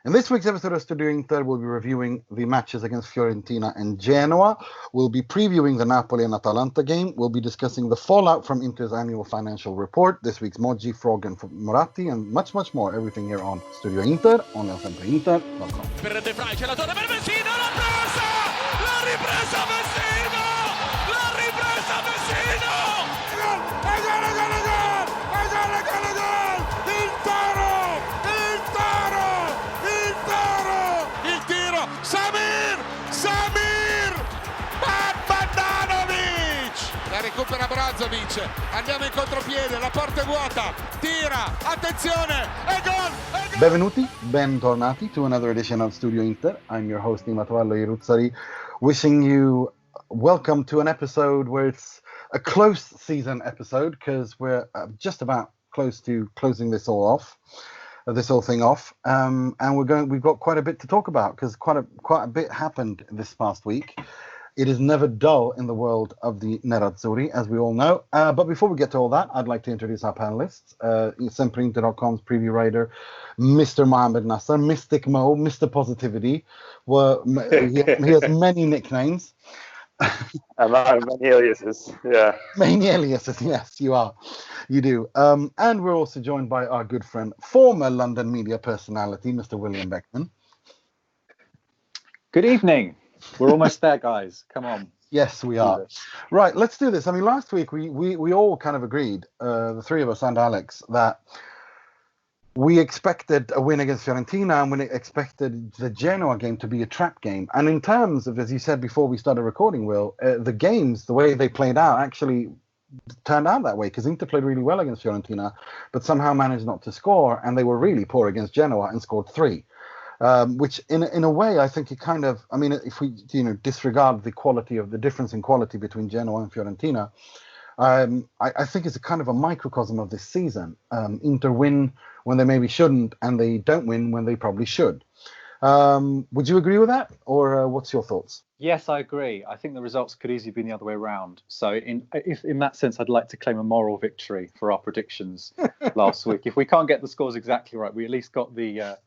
In this week's episode of Studio Inter, we'll be reviewing the matches against Fiorentina and Genoa. We'll be previewing the Napoli and Atalanta game. We'll be discussing the fallout from Inter's annual financial report, this week's Moggi, Frog, and Moratti, and much, much more. Everything here on Studio Inter, only on SempreInter.com. Per De Vrij, c'è la torre per Messina, l'ha presa! L'ha ripresa Messina! L'ha ripresa Messina! Il toro! Il toro! Il toro! Il tiro! Samir! Bandanovic! La recupera Brozovic, andiamo in contropiede, la porta è vuota, tira, attenzione, e gol! Benvenuti, bentornati to another edition of Studio Inter. I'm your host, Nima Nerazzurri, wishing you welcome to an episode where it's a close season episode because we're just about close to closing this whole thing off, and we've got quite a bit to talk about because quite a bit happened this past week. It is never dull in the world of the Nerazzurri, as we all know. But before we get to all that, I'd like to introduce our panelists. SempreInter.com's preview writer, Mr. Mohamed Nasser, Mystic Mo, Mr. Positivity. He has many nicknames. Many aliases, yeah. Many aliases, yes, you do. And we're also joined by our good friend, former London media personality, Mr. William Beckman. Good evening. We're almost there, guys. Come on. Yes, we are. Right, let's do this. I mean, last week we all kind of agreed, the three of us and Alex, that we expected a win against Fiorentina and we expected the Genoa game to be a trap game. And in terms of, as you said before we started recording, Will, the games, the way they played out actually turned out that way because Inter played really well against Fiorentina, but somehow managed not to score, and they were really poor against Genoa and scored 3. Which in a way, I think it kind of, I mean, if we disregard the difference in quality between Genoa and Fiorentina, I think it's a kind of a microcosm of this season. Inter win when they maybe shouldn't, and they don't win when they probably should. Would you agree with that, or what's your thoughts? Yes, I agree. I think the results could easily be the other way around. So in that sense, I'd like to claim a moral victory for our predictions last week. If we can't get the scores exactly right, we at least got the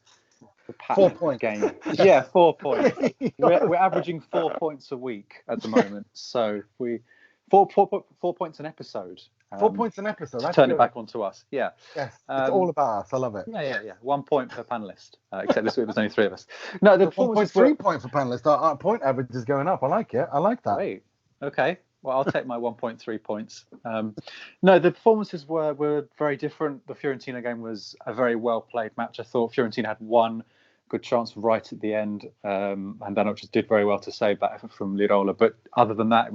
4 point game. Yeah, 4 points. We're averaging 4 points a week at the moment. So we 4 points an episode. 4 points an episode. Turn good. It back onto us. Yeah. Yes. It's all about us. I love it. Yeah. 1 point per panelist. Except this week there's only 3 of us. No, the 1.3 point for panelists. Our point average is going up. I like it. I like that. Great. Okay. Well, I'll take my 1.3 points. No, the performances were very different. The Fiorentina game was a very well played match. I thought Fiorentina had one good chance right at the end, and then just did very well to save that effort from Lirola. But other than that, it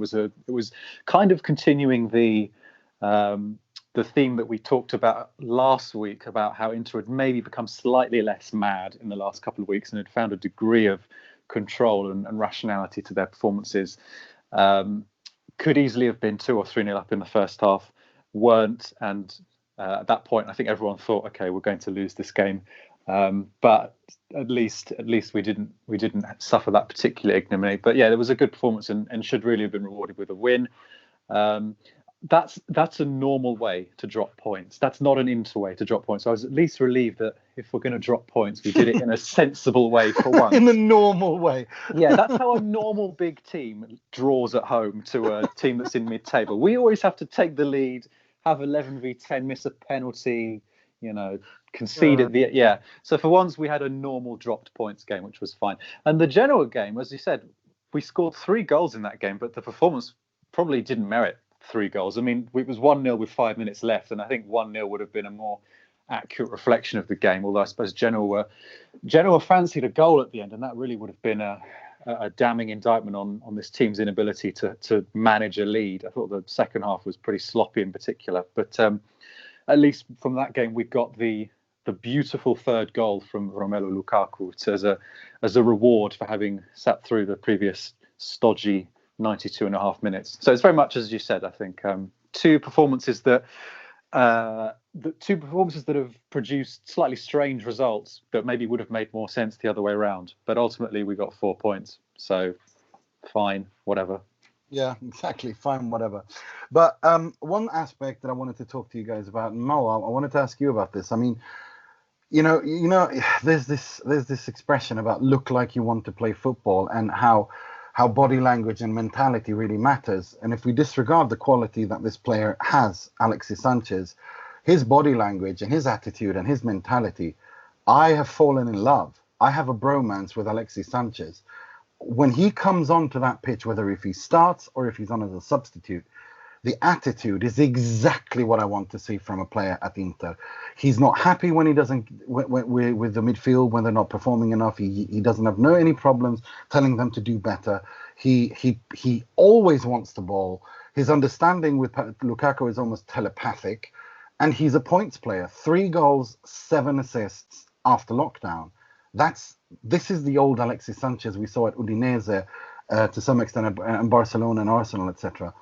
was kind of continuing the theme that we talked about last week about how Inter had maybe become slightly less mad in the last couple of weeks and had found a degree of control and rationality to their performances. Could easily have been 2 or 3-0 up in the first half, weren't, and at that point I think everyone thought, okay, we're going to lose this game. But at least we didn't suffer that particular ignominy. But yeah, there was a good performance and should really have been rewarded with a win. That's a normal way to drop points. That's not an Inter way to drop points. So I was at least relieved that if we're going to drop points, we did it in a sensible way for once. In a normal way. Yeah, that's how a normal big team draws at home to a team that's in mid-table. We always have to take the lead, have 11v10, miss a penalty, concede at the So for once we had a normal dropped points game, which was fine. And the Genoa game, as you said, we scored 3 goals in that game, but the performance probably didn't merit 3 goals. I mean, it was 1-0 with 5 minutes left, and I think 1-0 would have been a more accurate reflection of the game. Although I suppose Genoa fancied a goal at the end, and that really would have been a damning indictment on this team's inability to manage a lead. I thought the second half was pretty sloppy in particular, but at least from that game, we got the beautiful third goal from Romelu Lukaku as a reward for having sat through the previous stodgy 92.5 minutes. So it's very much as you said. I think two performances that have produced slightly strange results that maybe would have made more sense the other way around. But ultimately, we got 4 points. So fine, whatever. Yeah, exactly. Fine, whatever. But one aspect that I wanted to talk to you guys about, and Mo, I wanted to ask you about this. I mean, there's this expression about look like you want to play football, and how body language and mentality really matters. And if we disregard the quality that this player has, Alexis Sanchez, his body language and his attitude and his mentality, I have fallen in love. I have a bromance with Alexis Sanchez. When he comes onto that pitch, whether if he starts or if he's on as a substitute, the attitude is exactly what I want to see from a player at Inter. He's not happy when he doesn't with the midfield, when they're not performing enough. He doesn't have any problems telling them to do better. He always wants the ball. His understanding with Lukaku is almost telepathic, and he's a points player. 3 goals, 7 assists after lockdown. This is the old Alexis Sanchez we saw at Udinese, to some extent, and Barcelona and Arsenal, etc.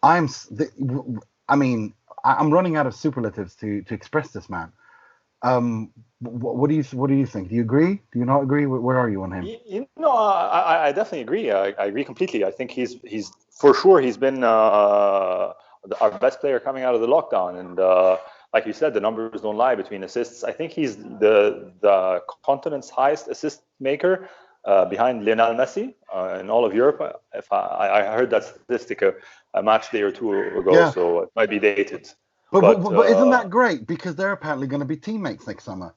I'm running out of superlatives to express this man. What do you think? Do you agree? Do you not agree? Where are you on him? I definitely agree. I agree completely. I think he's for sure he's been our best player coming out of the lockdown, and like you said, the numbers don't lie between assists. I think he's the continent's highest assist maker, behind Lionel Messi in all of Europe. If I heard that statistic a match day or 2 ago, so it might be dated. But isn't that great? Because they're apparently going to be teammates next summer.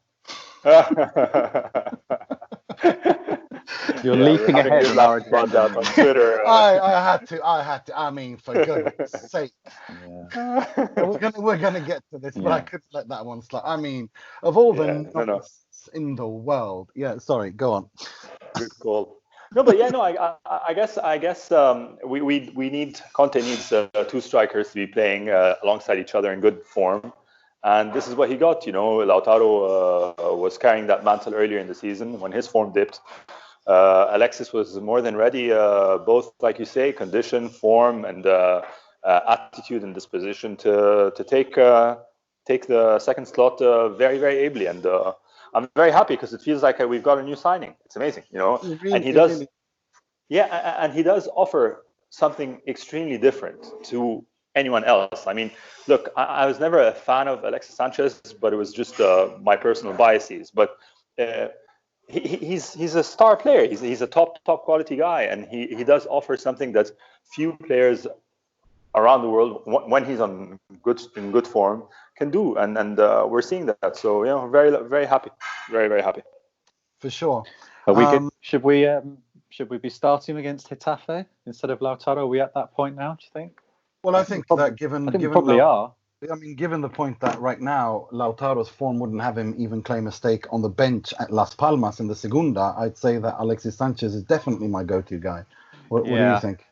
You're leaping ahead of our agenda on Twitter. I had to. I mean, for goodness sake. Yeah. We're gonna get to this, but I couldn't let that one slide. I mean, of all the nonsense in the world. Yeah, sorry. Go on. Good call. No, but I guess we need Conte needs 2 strikers to be playing alongside each other in good form. And this is what he got. Lautaro was carrying that mantle earlier in the season when his form dipped. Alexis was more than ready, both, like you say, condition, form, and attitude and disposition to take the second slot very, very ably. And I'm very happy because it feels like we've got a new signing. It's amazing, and he does. Yeah, and he does offer something extremely different to anyone else. I mean, look, I was never a fan of Alexis Sanchez, but it was just my personal biases. But he's a star player. He's a top quality guy, and he does offer something that few players around the world, when he's in good form, can do. And we're seeing that. So very, very happy, very, very happy. For sure. Should we be starting against Getafe instead of Lautaro? Are we at that point now, do you think? Well, I think that given we probably are. I mean, given the point that right now Lautaro's form wouldn't have him even claim a stake on the bench at Las Palmas in the Segunda, I'd say that Alexis Sanchez is definitely my go-to guy. What do you think?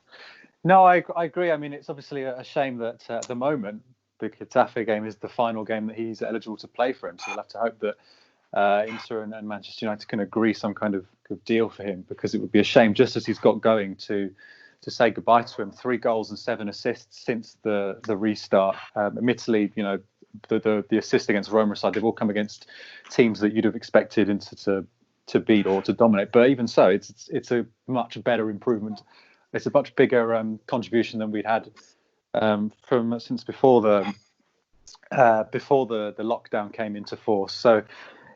No, I agree. I mean, it's obviously a shame that at the moment the Getafe game is the final game that he's eligible to play for him. So we'll have to hope that Inter and Manchester United can agree some kind of good deal for him, because it would be a shame, just as he's got going, to say goodbye to him. 3 goals and 7 assists since the restart. Admittedly, the assist against Roma side, they've all come against teams that you'd have expected Inter to beat or to dominate. But even so, it's a much better improvement. It's a much bigger contribution than we'd had since before the lockdown came into force. So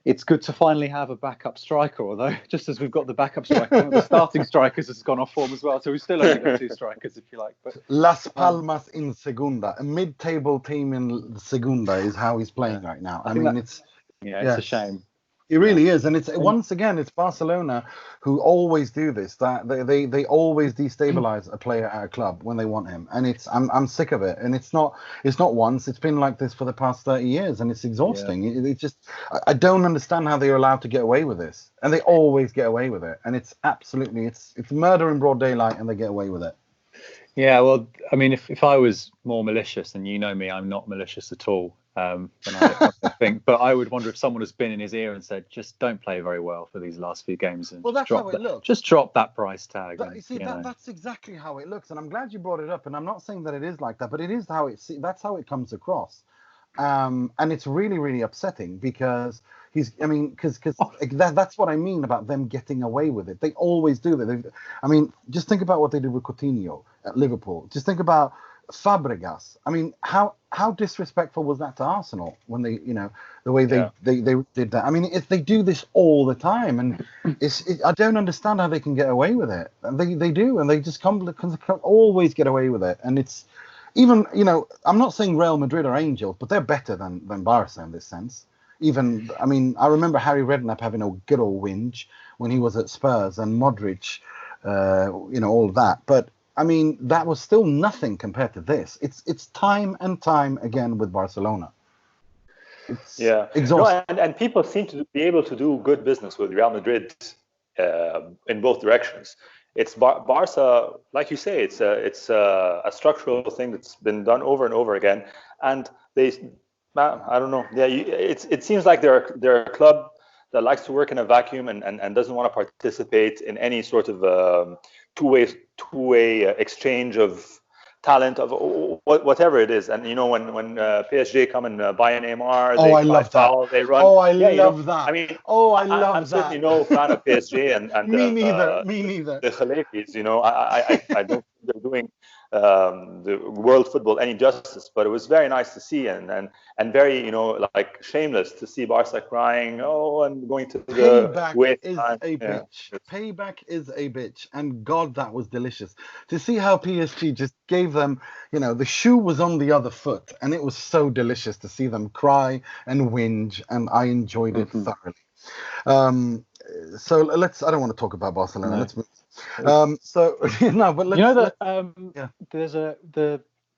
it's good to finally have a backup striker, although just as we've got the backup striker, one of the starting strikers has gone off form as well. So we've still only got 2 strikers, if you like. But Las Palmas in Segunda, a mid-table team in Segunda is how he's playing right now. I mean, it's a shame. It really is, and it's once again it's Barcelona who always do this. That they always destabilize a player at a club when they want him, and I'm sick of it. And it's not once. It's been like this for the past 30 years, and it's exhausting. Yeah. It just I don't understand how they're allowed to get away with this, and they always get away with it. And it's absolutely it's murder in broad daylight, and they get away with it. Yeah, well, I mean, if I was more malicious, and you know me, I'm not malicious at all. Than I think, but I would wonder if someone has been in his ear and said, "Just don't play very well for these last few games, and that's how it looks. Just drop that price tag." That's exactly how it looks, and I'm glad you brought it up. And I'm not saying that it is like that, but it is that's how it comes across, and it's really, really upsetting because that's what I mean about them getting away with it. They always do that. Just think about what they did with Coutinho at Liverpool. Just think about Fabregas. I mean, how how disrespectful was that to Arsenal when they, the way they did that? I mean, if they do this all the time, and I don't understand how they can get away with it. And they do, and they just always get away with it. And it's even, I'm not saying Real Madrid are angels, but they're better than Barca in this sense. Even, I mean, I remember Harry Redknapp having a good old whinge when he was at Spurs, and Modric, all of that. But I mean, that was still nothing compared to this. It's time and time again with Barcelona. It's exhausting. No, and people seem to be able to do good business with Real Madrid in both directions. It's Barca, like you say, it's a structural thing that's been done over and over again. And I don't know. Yeah, it seems like they're a club that likes to work in a vacuum and doesn't want to participate in any sort of two-way exchange of talent, of whatever it is. And when PSG come and buy an Neymar, I love that. They run. I love that. I mean, I'm certainly no fan of PSG and me neither. The Khalifis, I don't think they're doing the world football any justice, but it was very nice to see and very like shameless to see Barca crying, and going to Payback the is a bitch. Payback is a bitch, and God, that was delicious to see how PSG just gave them, the shoe was on the other foot, and it was so delicious to see them cry and whinge, and I enjoyed it thoroughly. So I don't want to talk about Barcelona. No. Let's move. But let's,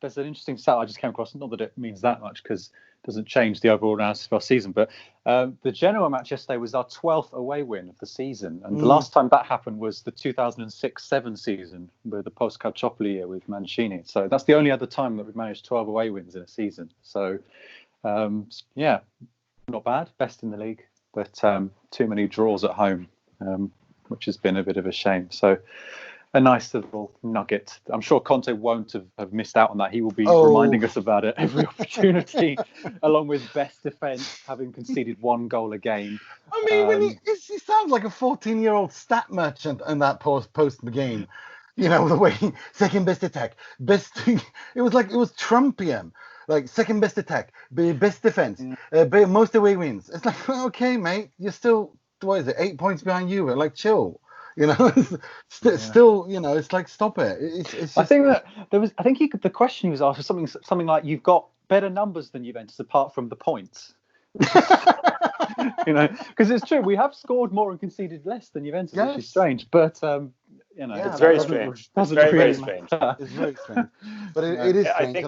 there's an interesting stat I just came across. Not that it means that much because it doesn't change the overall analysis of our season. But the Genoa match yesterday was our 12th away win of the season, and the last time that happened was the 2006-07 season with the post-Calciopoli year with Mancini. So that's the only other time that we've managed 12 away wins in a season. So not bad, best in the league, but too many draws at home. Which has been a bit of a shame. So a nice little nugget. I'm sure Conte won't have missed out on that. He will be reminding us about it every opportunity, along with best defence, having conceded 1 goal a game. I mean, when he sounds like a 14-year-old stat merchant in that post the game. The way second best attack, it was Trumpian. Like second best attack, best defense, most away wins. It's like, okay, mate, you're still, what is it, 8 points behind you? Like, chill. Still, it's like, stop it. It's just, I think that the question he was asked was something like, you've got better numbers than Juventus apart from the points. Because it's true, we have scored more and conceded less than Juventus, which is strange. But it's very strange. It's very strange. It's very strange. But it is strange.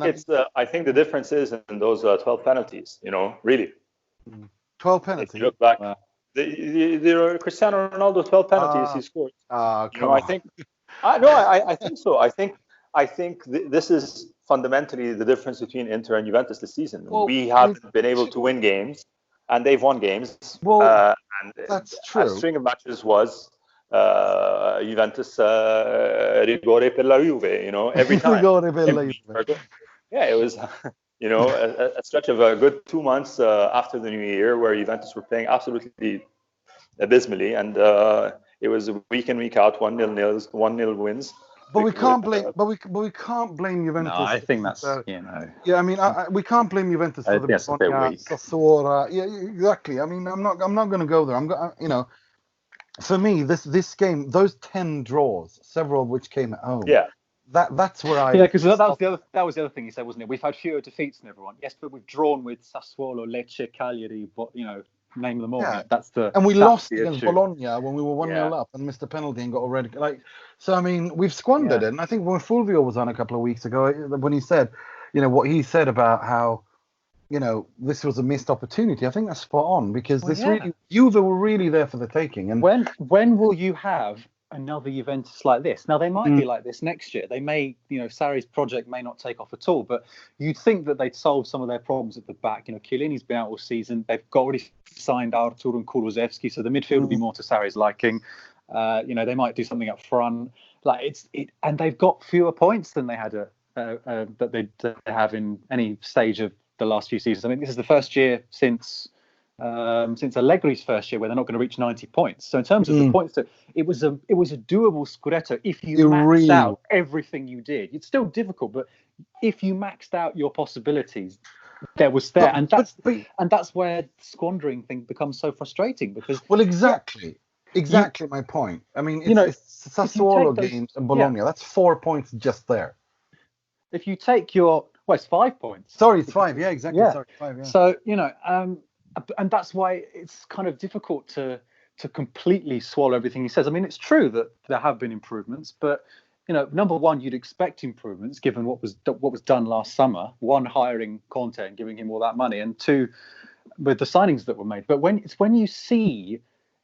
I think the difference is in those 12 penalties. Really. 12 penalties. If you look back. The Cristiano Ronaldo 12 penalties he scored. I think so. I think this is fundamentally the difference between Inter and Juventus this season. We haven't been able to win games, and they've won games. And that's true. A string of matches was Juventus rigore per la Juve. Every time. Rigore per la Juve. Yeah, it was. A stretch of a good 2 months after the new year where Juventus were playing absolutely abysmally, and it was week in, week out, 1-0 wins. But we can't blame. We can't blame Juventus. No, I think that's Yeah, I mean, we can't blame Juventus for the Sassuolo. Yeah, exactly. I mean, I'm not going to go there. For me, this game, those 10 draws, several of which came at home. Yeah. That's where I... Yeah, because that was the other thing he said, wasn't it? We've had fewer defeats than everyone. Yes, but we've drawn with Sassuolo, Lecce, Cagliari, but, name them all. Yeah. Right? And we lost against Bologna when we were 1-0 up and missed a penalty and got a red... So, I mean, we've squandered it. And I think when Fulvio was on a couple of weeks ago, when he said, what he said about how, this was a missed opportunity, I think that's spot on, because Juve were really there for the taking. And when will you have another Juventus like this? Now, they might be like this next year. They may, Sarri's project may not take off at all, but you'd think that they'd solve some of their problems at the back. Chiellini's been out all season. They've already signed Artur and Kulusevski, so the midfield will be more to Sarri's liking. They might do something up front. And they've got fewer points than they had that they have in any stage of the last few seasons. I mean, this is the first year since since Allegri's first year, where they're not going to reach 90 points. So in terms of the points, it was a doable Scudetto if you maxed out everything you did. It's still difficult, but if you maxed out your possibilities, and that's where squandering thing becomes so frustrating because exactly my point. I mean, it's Sassuolo games and Bologna. That's 4 points just there. If you take it's 5 points. Sorry, it's 5. Yeah, exactly. Yeah. Sorry, 5. Yeah. So and that's why it's kind of difficult to completely swallow everything he says. I mean, it's true that there have been improvements, but number one, you'd expect improvements given what was done last summer. One, hiring Conte and giving him all that money, and two, with the signings that were made. But when you see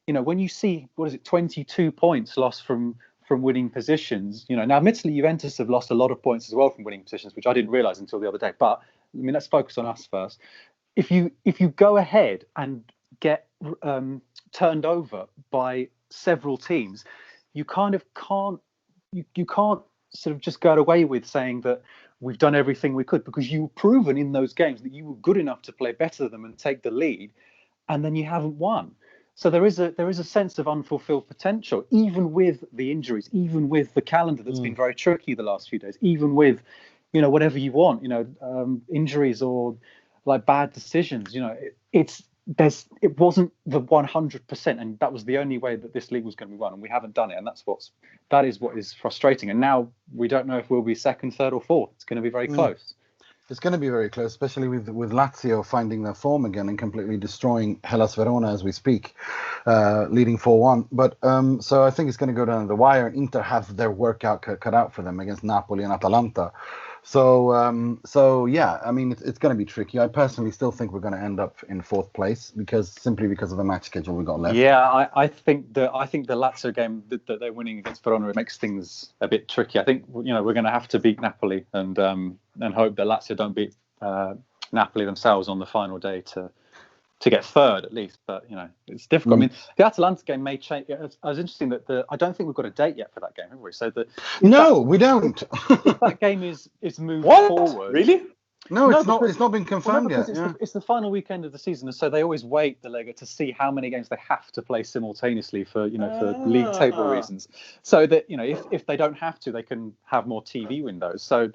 22 points lost from winning positions. Now admittedly Juventus have lost a lot of points as well from winning positions, which I didn't realize until the other day. But I mean, let's focus on us first. If you go ahead and get turned over by several teams, you kind of can't sort of just go away with saying that we've done everything we could, because you've proven in those games that you were good enough to play better than them and take the lead, and then you haven't won. So there is a sense of unfulfilled potential, even with the injuries, even with the calendar that's been very tricky the last few days, even with whatever you want, injuries or like bad decisions. It wasn't the 100%, and that was the only way that this league was going to be won, and we haven't done it, and that is what is frustrating. And now we don't know if we'll be second, third, or fourth. It's going to be very close. It's going to be very close, especially with Lazio finding their form again and completely destroying Hellas Verona as we speak, leading 4-1. But so I think it's going to go down to the wire, and Inter have their workout cut out for them against Napoli and Atalanta. So yeah, I mean, it's going to be tricky. I personally still think we're going to end up in fourth place simply because of the match schedule we got left. Yeah, I think the Lazio game that they're winning against Verona, it makes things a bit tricky. I think we're going to have to beat Napoli and hope that Lazio don't beat Napoli themselves on the final day to get third at least. But it's difficult. I mean, the Atalanta game may change. It was interesting that I don't think we've got a date yet for that game, have we? So we don't. If that game is moved forward, really? No, it's not been confirmed yet. It's the final weekend of the season, so they always wait the Lega to see how many games they have to play simultaneously for league table reasons. So that if they don't have to, they can have more TV windows. So.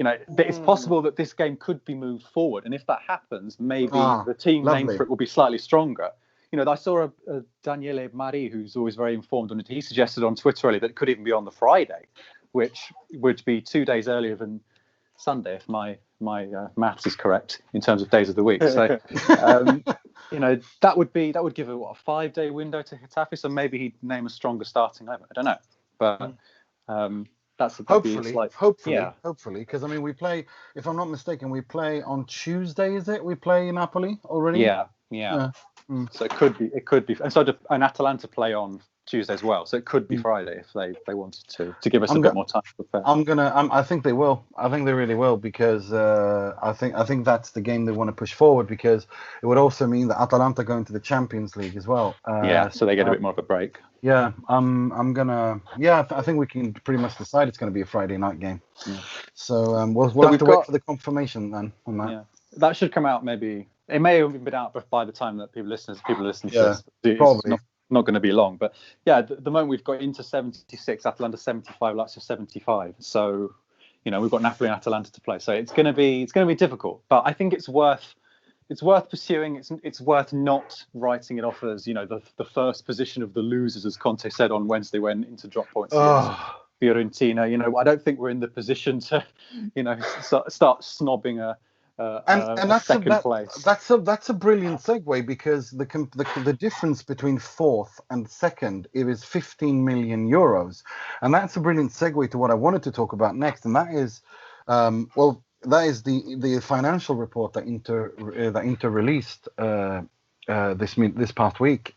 It's possible that this game could be moved forward, and if that happens, maybe the team name for it will be slightly stronger. I saw a Daniele Mari, who's always very informed on it. He suggested on Twitter earlier that it could even be on the Friday, which would be 2 days earlier than Sunday, if my maths is correct in terms of days of the week. So, that would give a 5-day window to Getafe. So maybe he'd name a stronger starting 11. I don't know, but. Hopefully, because I mean, we play. If I'm not mistaken, we play on Tuesday. Is it? We play Napoli already. Yeah. So it could be, and and Atalanta play on Tuesday as well. So it could be Friday if they wanted to give us a bit more time to prepare. I think they will. I think they really will, because I think that's the game they want to push forward, because it would also mean that Atalanta go into the Champions League as well. So they get a bit more of a break. Yeah, I think we can pretty much decide it's going to be a Friday night game. Yeah. So we'll have to wait for the confirmation then on that. Yeah, that should come out maybe. It may have been out by the time that people listen to this. It's probably not going to be long. But yeah, the moment we've got Inter 76, Atalanta 75, Lazio 75. So we've got Napoli and Atalanta to play. So it's going to be difficult. But I think it's worth pursuing. It's worth not writing it off as the first position of the losers, as Conte said on Wednesday when Inter dropped points against Fiorentina. I don't think we're in the position to start snobbing a second place. That's a brilliant segue, because the difference between fourth and second is 15 million euros, and that's a brilliant segue to what I wanted to talk about next, and that is that is the financial report that Inter released this past week.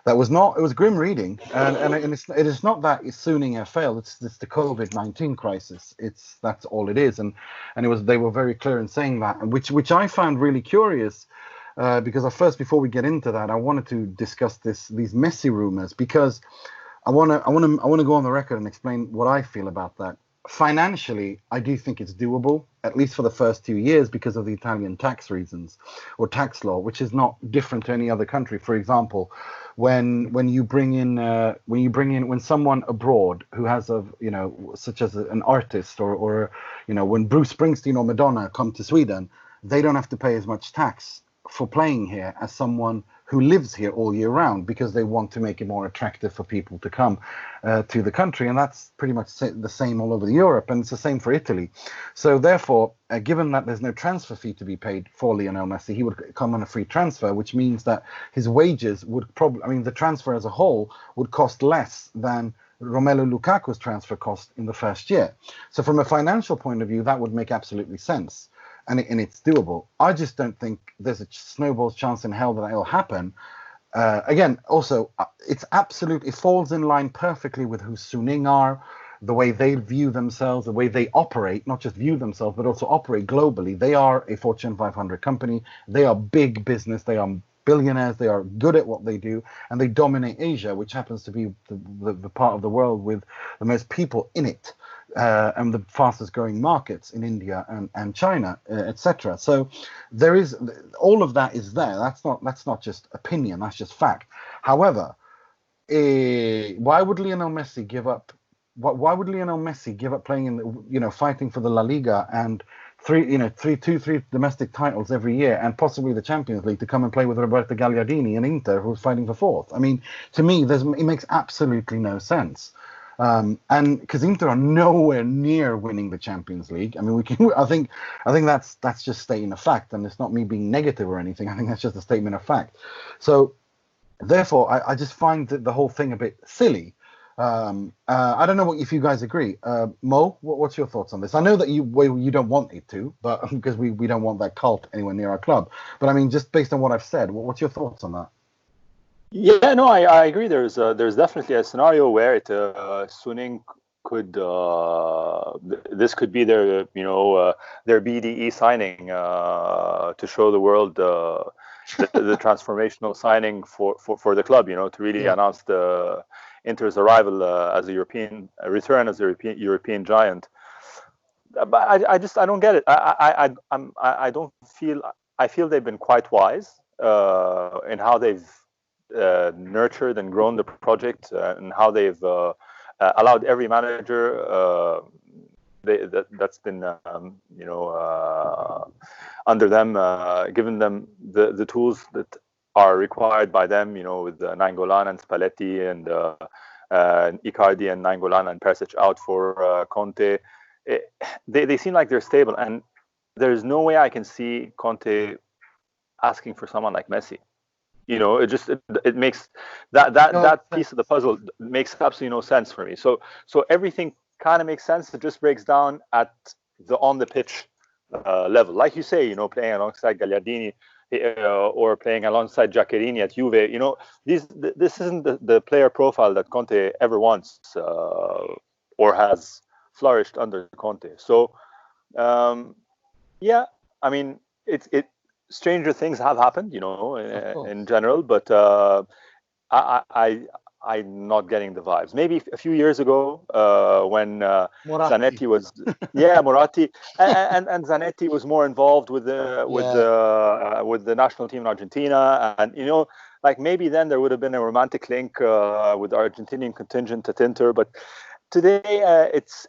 It was grim reading, and it is not that Suning failed. It's the COVID-19 crisis. That's all it is, and they were very clear in saying that, which I found really curious, because before we get into that, I wanted to discuss these Messi rumors, because I want to go on the record and explain what I feel about that. financially, I do think it's doable, at least for the first 2 years, because of the Italian tax reasons or tax law, which is not different to any other country. For example, when someone abroad who has such as an artist or when Bruce Springsteen or Madonna come to Sweden, they don't have to pay as much tax for playing here as someone who lives here all year round, because they want to make it more attractive for people to come to the country. And that's pretty much the same all over Europe, and it's the same for Italy. So therefore, given that there's no transfer fee to be paid for Lionel Messi, he would come on a free transfer, which means that his wages would the transfer as a whole would cost less than Romelu Lukaku's transfer cost in the first year. So from a financial point of view, that would make absolutely sense. And it's doable. I just don't think there's a snowball's chance in hell that it'll happen. Again, also, it falls in line perfectly with who Suning are, the way they view themselves, the way they operate, not just view themselves, but also operate globally. They are a Fortune 500 company. They are big business. They are billionaires. They are good at what they do, and they dominate Asia, which happens to be the part of the world with the most people in it. And the fastest growing markets in India and China, etc. So there is all of that is there. That's not just opinion. That's just fact. However, why would Lionel Messi give up? Why would Lionel Messi give up playing in fighting for the La Liga and three domestic titles every year and possibly the Champions League to come and play with Roberto Gagliardini and Inter, who's fighting for fourth? I mean, to me, it makes absolutely no sense. And because Inter are nowhere near winning the Champions League. I mean, I think that's just stating a fact, and it's not me being negative or anything. I think that's just a statement of fact. So, therefore, I just find the whole thing a bit silly. I don't know if you guys agree. Mo, what's your thoughts on this? I know that you don't want it to, but because we don't want that cult anywhere near our club. But I mean, just based on what I've said, what's your thoughts on that? Yeah, no, I agree. There's definitely a scenario where Suning could this could be their their BDE signing to show the world the transformational signing for the club, to really announce the Inter's arrival as a return as a European giant. But I don't get it. I feel they've been quite wise in how they've nurtured and grown the project, and how they've allowed every manager that's been under them, given them the tools that are required by them, with Nainggolan and Spalletti and Icardi and Nainggolan and Perisic out for Conte. They seem like they're stable, and there's no way I can see Conte asking for someone like Messi. It makes that piece of the puzzle makes absolutely no sense for me. So everything kind of makes sense. It just breaks down at the on the pitch level, like you say. Playing alongside Gagliardini or playing alongside Giaccherini at Juve. This isn't the player profile that Conte ever wants or has flourished under Conte. So I mean it. Stranger things have happened, in general, but I'm not getting the vibes. Maybe a few years ago, when Zanetti was, Moratti, and Zanetti was more involved with the national team in Argentina, and maybe then there would have been a romantic link with the Argentinian contingent at Inter, but. Today,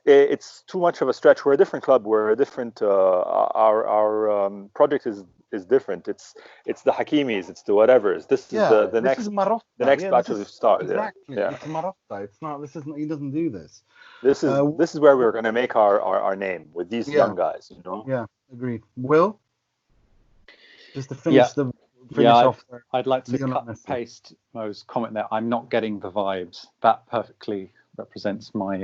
it's too much of a stretch. We're a different club. We're a different. Our project is different. It's the Hakimis. It's the whatevers. This is the next batch of stars. Exactly. Yeah. It's Marotta. It's not. This isn't. He doesn't do this. This is where we're going to make our name with these young guys. Yeah. Agreed. Will, just to finish off. I'd like to cut and paste Mo's comment there. I'm not getting the vibes. That perfectly represents my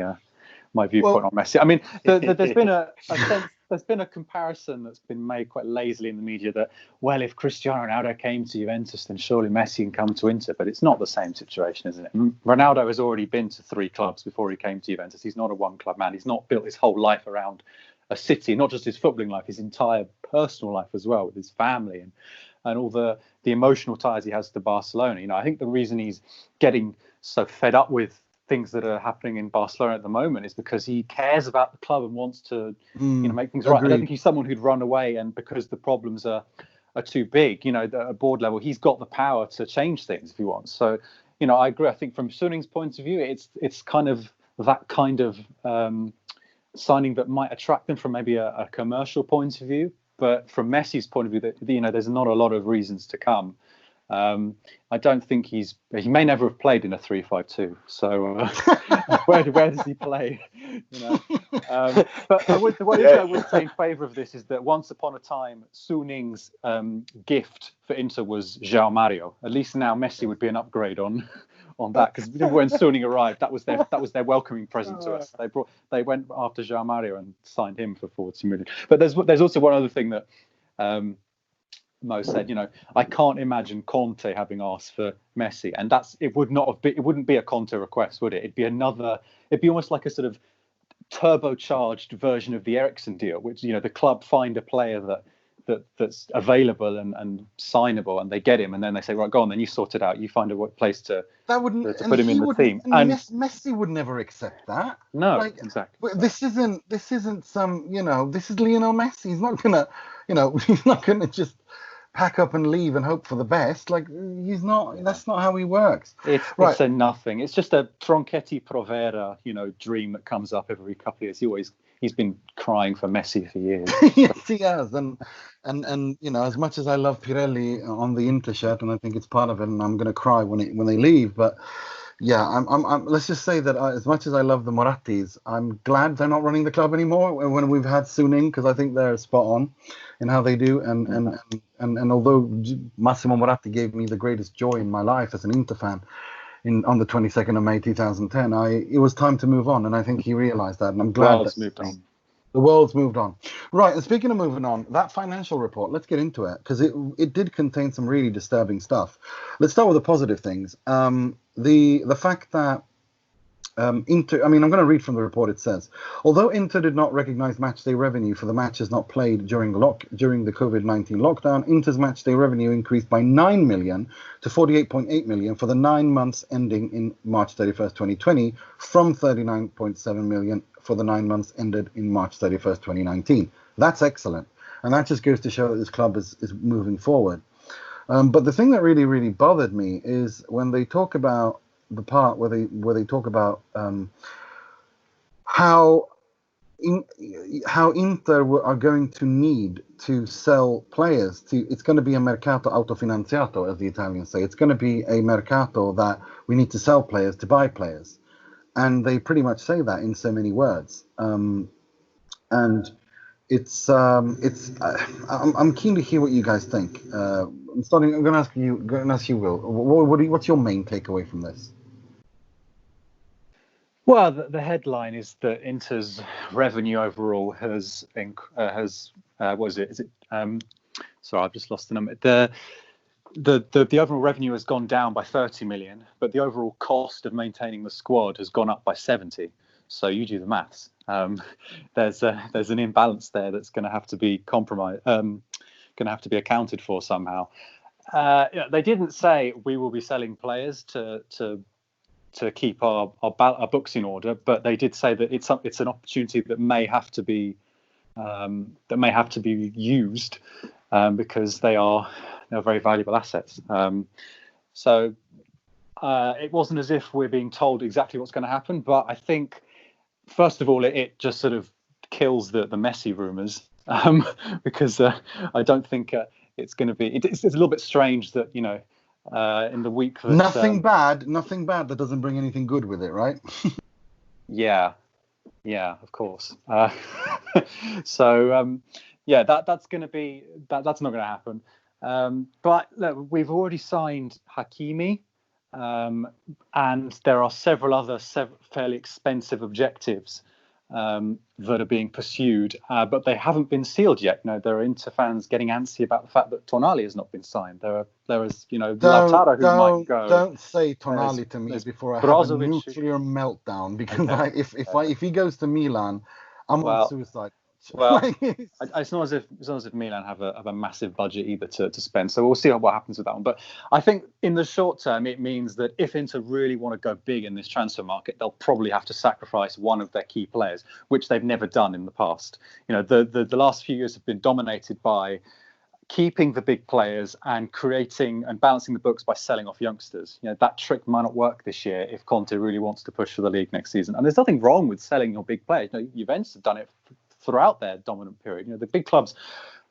viewpoint on Messi. I mean, there's been a comparison that's been made quite lazily in the media that, well, if Cristiano Ronaldo came to Juventus, then surely Messi can come to Inter. But it's not the same situation, isn't it? Ronaldo has already been to 3 clubs before he came to Juventus. He's not a one-club man. He's not built his whole life around a city, not just his footballing life, his entire personal life as well, with his family and all the emotional ties he has to Barcelona. I think the reason he's getting so fed up with things that are happening in Barcelona at the moment is because he cares about the club and wants to, make things right. I don't think he's someone who'd run away, and because the problems are too big, at board level, he's got the power to change things if he wants. So, I agree. I think from Suning's point of view, it's kind of that kind of signing that might attract them from maybe a commercial point of view. But from Messi's point of view, there's not a lot of reasons to come. I don't think he may never have played in a 3-5-2. So where does he play? But the one thing I would say in favour of this is that once upon a time, Suning's gift for Inter was João Mario. At least now Messi would be an upgrade on that, because when Suning arrived, that was their welcoming present to us. They went after João Mario and signed him for 40 million. But there's also one other thing that Mo said. I can't imagine Conte having asked for Messi, and it wouldn't be a Conte request, would it? It'd be almost like a sort of turbocharged version of the Eriksen deal, which the club find a player that's available and signable, and they get him, and then they say, right, go on, then you sort it out, you find a place to put him in the team. And Messi would never accept that. No, exactly. This isn't some, this is Lionel Messi. He's not gonna, he's not gonna just pack up and leave and hope for the best. Like, he's not. That's not how he works. It's a nothing. It's just a Tronchetti Provera, dream that comes up every couple of years. He's been crying for Messi for years. Yes, he has. And as much as I love Pirelli on the Inter shirt, and I think it's part of it, and I'm going to cry when they leave, but yeah, I'm let's just say that as much as I love the Morattis, I'm glad they're not running the club anymore when we've had Suning, because I think they're spot on in how they do. And although Massimo Moratti gave me the greatest joy in my life as an Inter fan on the 22nd of May 2010, it was time to move on, and I think he realised that, and I'm glad the world's moved on. Right, and speaking of moving on, that financial report, let's get into it, because it did contain some really disturbing stuff. Let's start with the positive things. The fact that Inter, I'm going to read from the report. It says, although Inter did not recognise matchday revenue for the matches not played during the COVID-19 lockdown, Inter's matchday revenue increased by 9 million to 48.8 million for the 9 months ending in March 31st, 2020, from 39.7 million for the 9 months ended in March 31st, 2019. That's excellent, and that just goes to show that this club is moving forward. But the thing that really, really bothered me is when they talk about the part where they talk about how Inter are going to need to sell players. It's going to be a mercato autofinanziato, as the Italians say. It's going to be a mercato that we need to sell players to buy players, and they pretty much say that in so many words. And I'm keen to hear what you guys think. I'm going to ask you, Will. What's your main takeaway from this? Well, the headline is that Inter's revenue overall has what is it? Is it? Sorry, I've just lost the number. The overall revenue has gone down by 30 million, but the overall cost of maintaining the squad has gone up by 70. So you do the maths. There's an imbalance there that's going to have to be compromised. Going to have to be accounted for somehow. They didn't say we will be selling players to keep our books in order, but they did say that it's an opportunity that may have to be used because they're very valuable assets. So it wasn't as if we're being told exactly what's going to happen, but I think first of all it just sort of kills the Messi rumours because I don't think it's going to be. It's a little bit strange that in the week that nothing bad that doesn't bring anything good with it, right? yeah, of course. So that's going to be that's not going to happen. But look, we've already signed Hakimi, and there are several other fairly expensive objectives that are being pursued, but they haven't been sealed yet. There are Inter fans getting antsy about the fact that Tonali has not been signed. There is Lautaro who might go. Don't say Tonali to me before I have a nuclear meltdown, because if he goes to Milan, I'm on suicide. Well, Like, it's not as if Milan have a massive budget either to spend. So we'll see what happens with that one. But I think in the short term, it means that if Inter really want to go big in this transfer market, they'll probably have to sacrifice one of their key players, which they've never done in the past. You know, the last few years have been dominated by keeping the big players and creating and balancing the books by selling off youngsters. You know, that trick might not work this year if Conte really wants to push for the league next season. And there's nothing wrong with selling your big players. You know, Juventus have done it throughout their dominant period. You know, the big clubs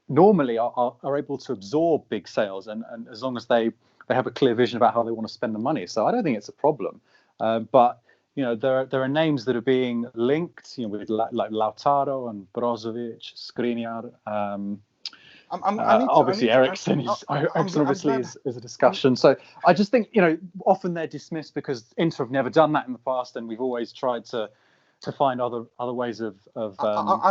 normally are able to absorb big sales, and as long as they have a clear vision about how they want to spend the money. So I don't think it's a problem. But you know, there are names that are being linked, you know, with like Lautaro and Brozovic, Skriniar. Eriksen obviously is a discussion. So I just think, you know, often they're dismissed because Inter have never done that in the past, and we've always tried to find other ways of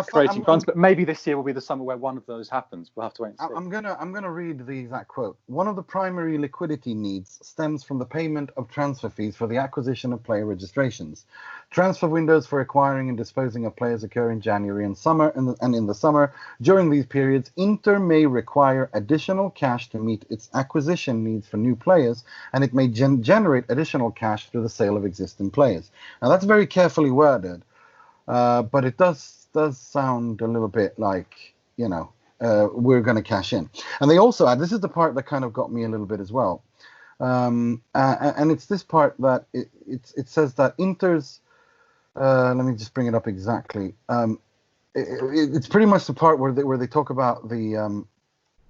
creating funds. But maybe this year will be the summer where one of those happens. We'll have to wait and see. I'm gonna read the exact quote. One of the primary liquidity needs stems from the payment of transfer fees for the acquisition of player registrations. Transfer windows for acquiring and disposing of players occur in January and summer, and in the summer. During these periods, Inter may require additional cash to meet its acquisition needs for new players, and it may generate additional cash through the sale of existing players. Now that's very carefully worded. But it does sound a little bit like, you know, we're going to cash in. And they also add, this is the part that kind of got me a little bit as well. And it's this part that it says that Inter's, let me just bring it up exactly. It's pretty much the part where they talk about the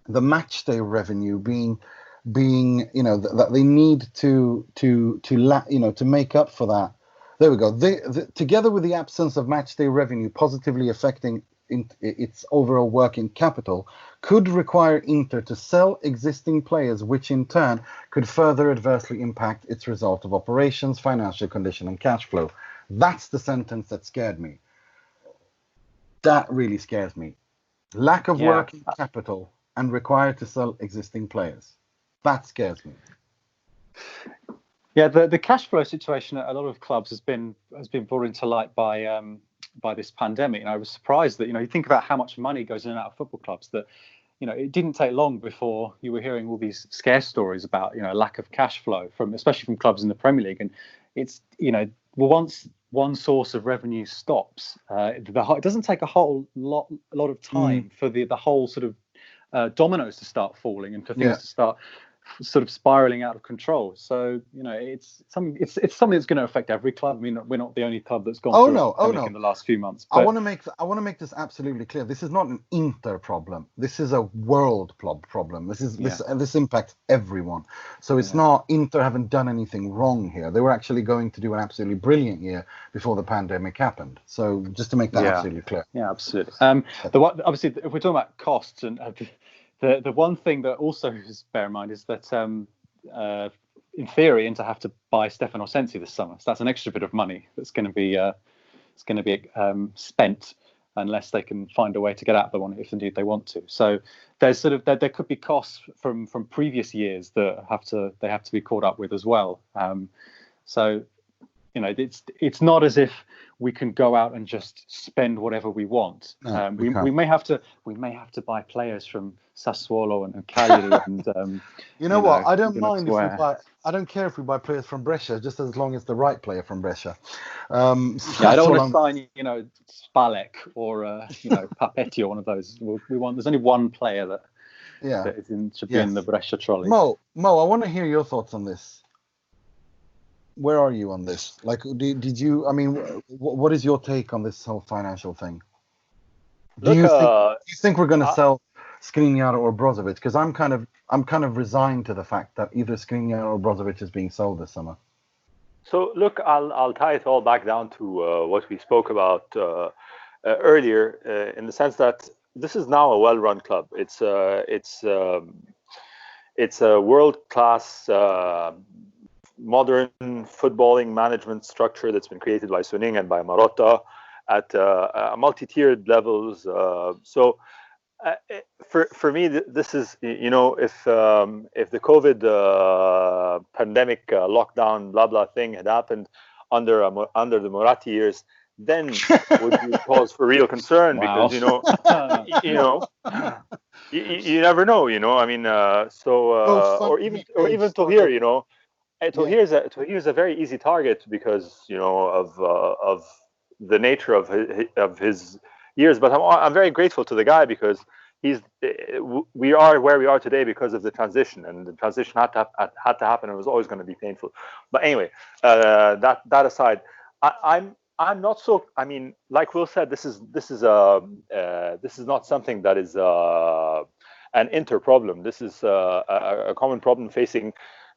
match day revenue being you know, that they need to make up for that. There we go. Together with the absence of matchday revenue positively affecting its overall working capital, could require Inter to sell existing players, which in turn could further adversely impact its result of operations, financial condition, and cash flow. That's the sentence that scared me. That really scares me. Lack of working capital and required to sell existing players. That scares me. Yeah, the cash flow situation at a lot of clubs has been brought into light by this pandemic. And I was surprised that, you know, you think about how much money goes in and out of football clubs, that, you know, it didn't take long before you were hearing all these scare stories about, you know, lack of cash flow especially from clubs in the Premier League. And it's, you know, once one source of revenue stops, it doesn't take a lot of time for the whole sort of dominoes to start falling and for things to start sort of spiraling out of control. So, you know, it's something that's going to affect every club. I mean, we're not the only club that's gone through in the last few months. But I want to make this absolutely clear. This is not an Inter problem. This is a world problem. This impacts everyone. So it's not Inter haven't done anything wrong here. They were actually going to do an absolutely brilliant year before the pandemic happened. So just to make that absolutely clear. Yeah, absolutely. Obviously, if we're talking about costs and the one thing that also is bear in mind is that in theory, Inter have to buy Stefano Sensi this summer. So that's an extra bit of money that's going to be spent unless they can find a way to get out of the one if indeed they want to. So there's there could be costs from previous years that they have to be caught up with as well. So, you know, it's not as if we can go out and just spend whatever we want. We may have to buy players from Sassuolo and Cagliari and you know what? I don't mind if we buy. I don't care if we buy players from Brescia, just as long as the right player from Brescia. I don't want to sign, you know, Spalek or you know, Papetti or one of those. There's only one player that should be in the Brescia trolley. Mo, I want to hear your thoughts on this. Where are you on this? Like, did you? I mean, what is your take on this whole financial thing? Do you think we're going to sell Skriniar or Brozovic? Because I'm kind of resigned to the fact that either Skriniar or Brozovic is being sold this summer. So look, I'll tie it all back down to what we spoke about earlier, in the sense that this is now a well-run club. It's a world-class modern footballing management structure that's been created by Suning and by Marotta at multi-tiered levels. So for me, this is, you know, if the COVID pandemic lockdown blah blah thing had happened under the Moratti years, then would be cause for real concern. Wow. Because you never know. I mean, or even Tahir. Tahir is a very easy target because of the nature of his years. But I'm very grateful to the guy because we are where we are today because of the transition, and the transition had to happen. It was always going to be painful. But anyway, that aside, I'm not so. I mean, like Will said, this is not something that is an Inter problem. This is a common problem facing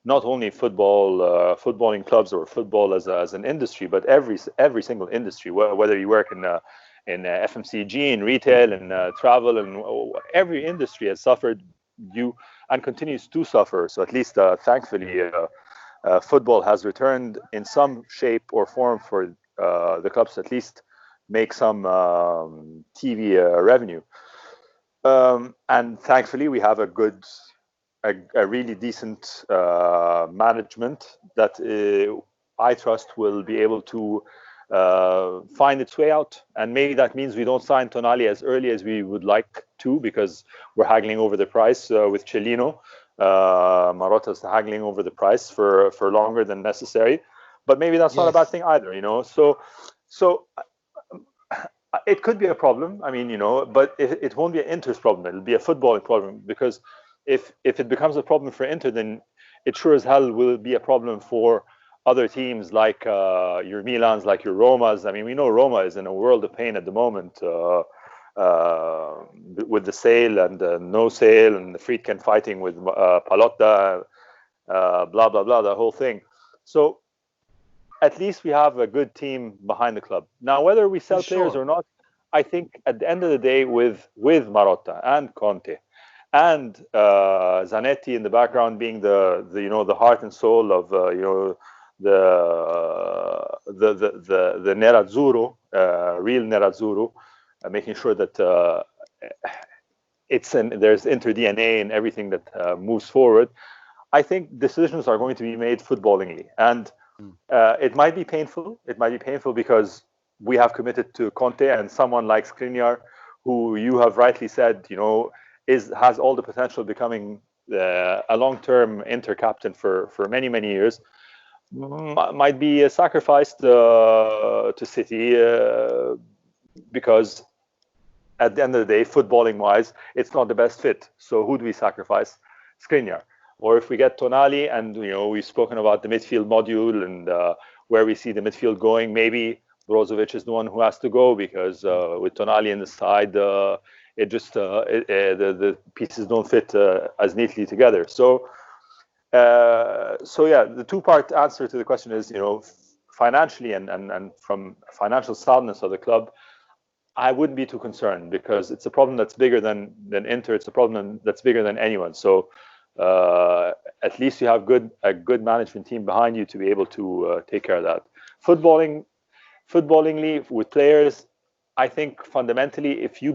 not only footballing clubs or football as an industry, but every single industry, whether you work in FMCG, in retail, and travel, and every industry has suffered and continues to suffer. So at least, thankfully, football has returned in some shape or form for the clubs to at least make some TV revenue. And thankfully, we have a really decent management that I trust will be able to find its way out. And maybe that means we don't sign Tonali as early as we would like to, because we're haggling over the price with Cellino. Marotta's haggling over the price for longer than necessary. But maybe that's not a bad thing either, So it could be a problem. I mean, but it won't be an Inter's problem. It'll be a footballing problem, because if it becomes a problem for Inter, then it sure as hell will be a problem for other teams like your Milans, like your Romas. I mean, we know Roma is in a world of pain at the moment with the sale and no sale, and the Friedkin fighting with Palotta, blah, blah, blah, the whole thing. So at least we have a good team behind the club. Now, whether we sell players or not, I think at the end of the day, with Marotta and Conte and Zanetti in the background being the heart and soul of the Nerazzurro, real Nerazzurro, making sure that there's Inter DNA in everything that moves forward. I think decisions are going to be made footballingly, and it might be painful. It might be painful because we have committed to Conte, and someone like Skriniar, who you have rightly said, has all the potential of becoming a long-term Inter captain for many, many years, might be sacrificed to City because at the end of the day, footballing-wise, it's not the best fit. So who do we sacrifice? Skriniar. Or if we get Tonali, and we've spoken about the midfield module and where we see the midfield going, maybe Brozovic is the one who has to go, because with Tonali in the side, the pieces don't fit as neatly together. So the two-part answer to the question is, financially and from financial soundness of the club, I wouldn't be too concerned, because it's a problem that's bigger than Inter. It's a problem that's bigger than anyone. So at least you have a good management team behind you to be able to take care of that. Footballingly with players, I think fundamentally, if you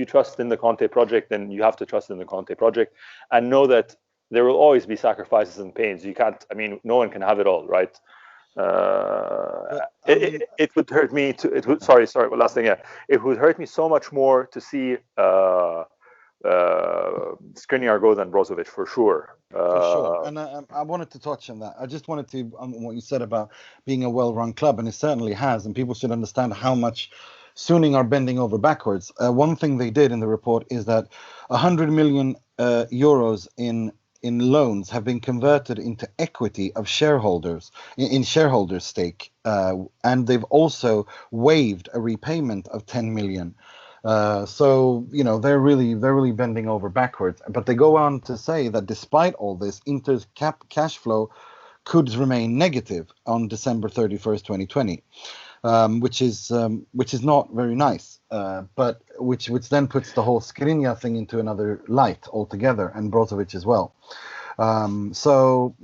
trust in the Conte project, then you have to trust in the Conte project and know that there will always be sacrifices and pains. You can't. I mean, no one can have it all, right? It would hurt me to. Sorry. One last thing. Yeah, it would hurt me so much more to see Skriniar go than Brozovic, for sure. And I wanted to touch on that. I just wanted to what you said about being a well-run club, and it certainly has. And people should understand how much Suning are bending over backwards. One thing they did in the report is that 100 million euros in loans have been converted into equity of shareholders in shareholders' stake, and they've also waived a repayment of 10 million. So they're really bending over backwards. But they go on to say that despite all this, Inter's cash flow could remain negative on December 31st, 2020, which is not very nice. But which then puts the whole Skriniar thing into another light altogether, and Brozovic as well. So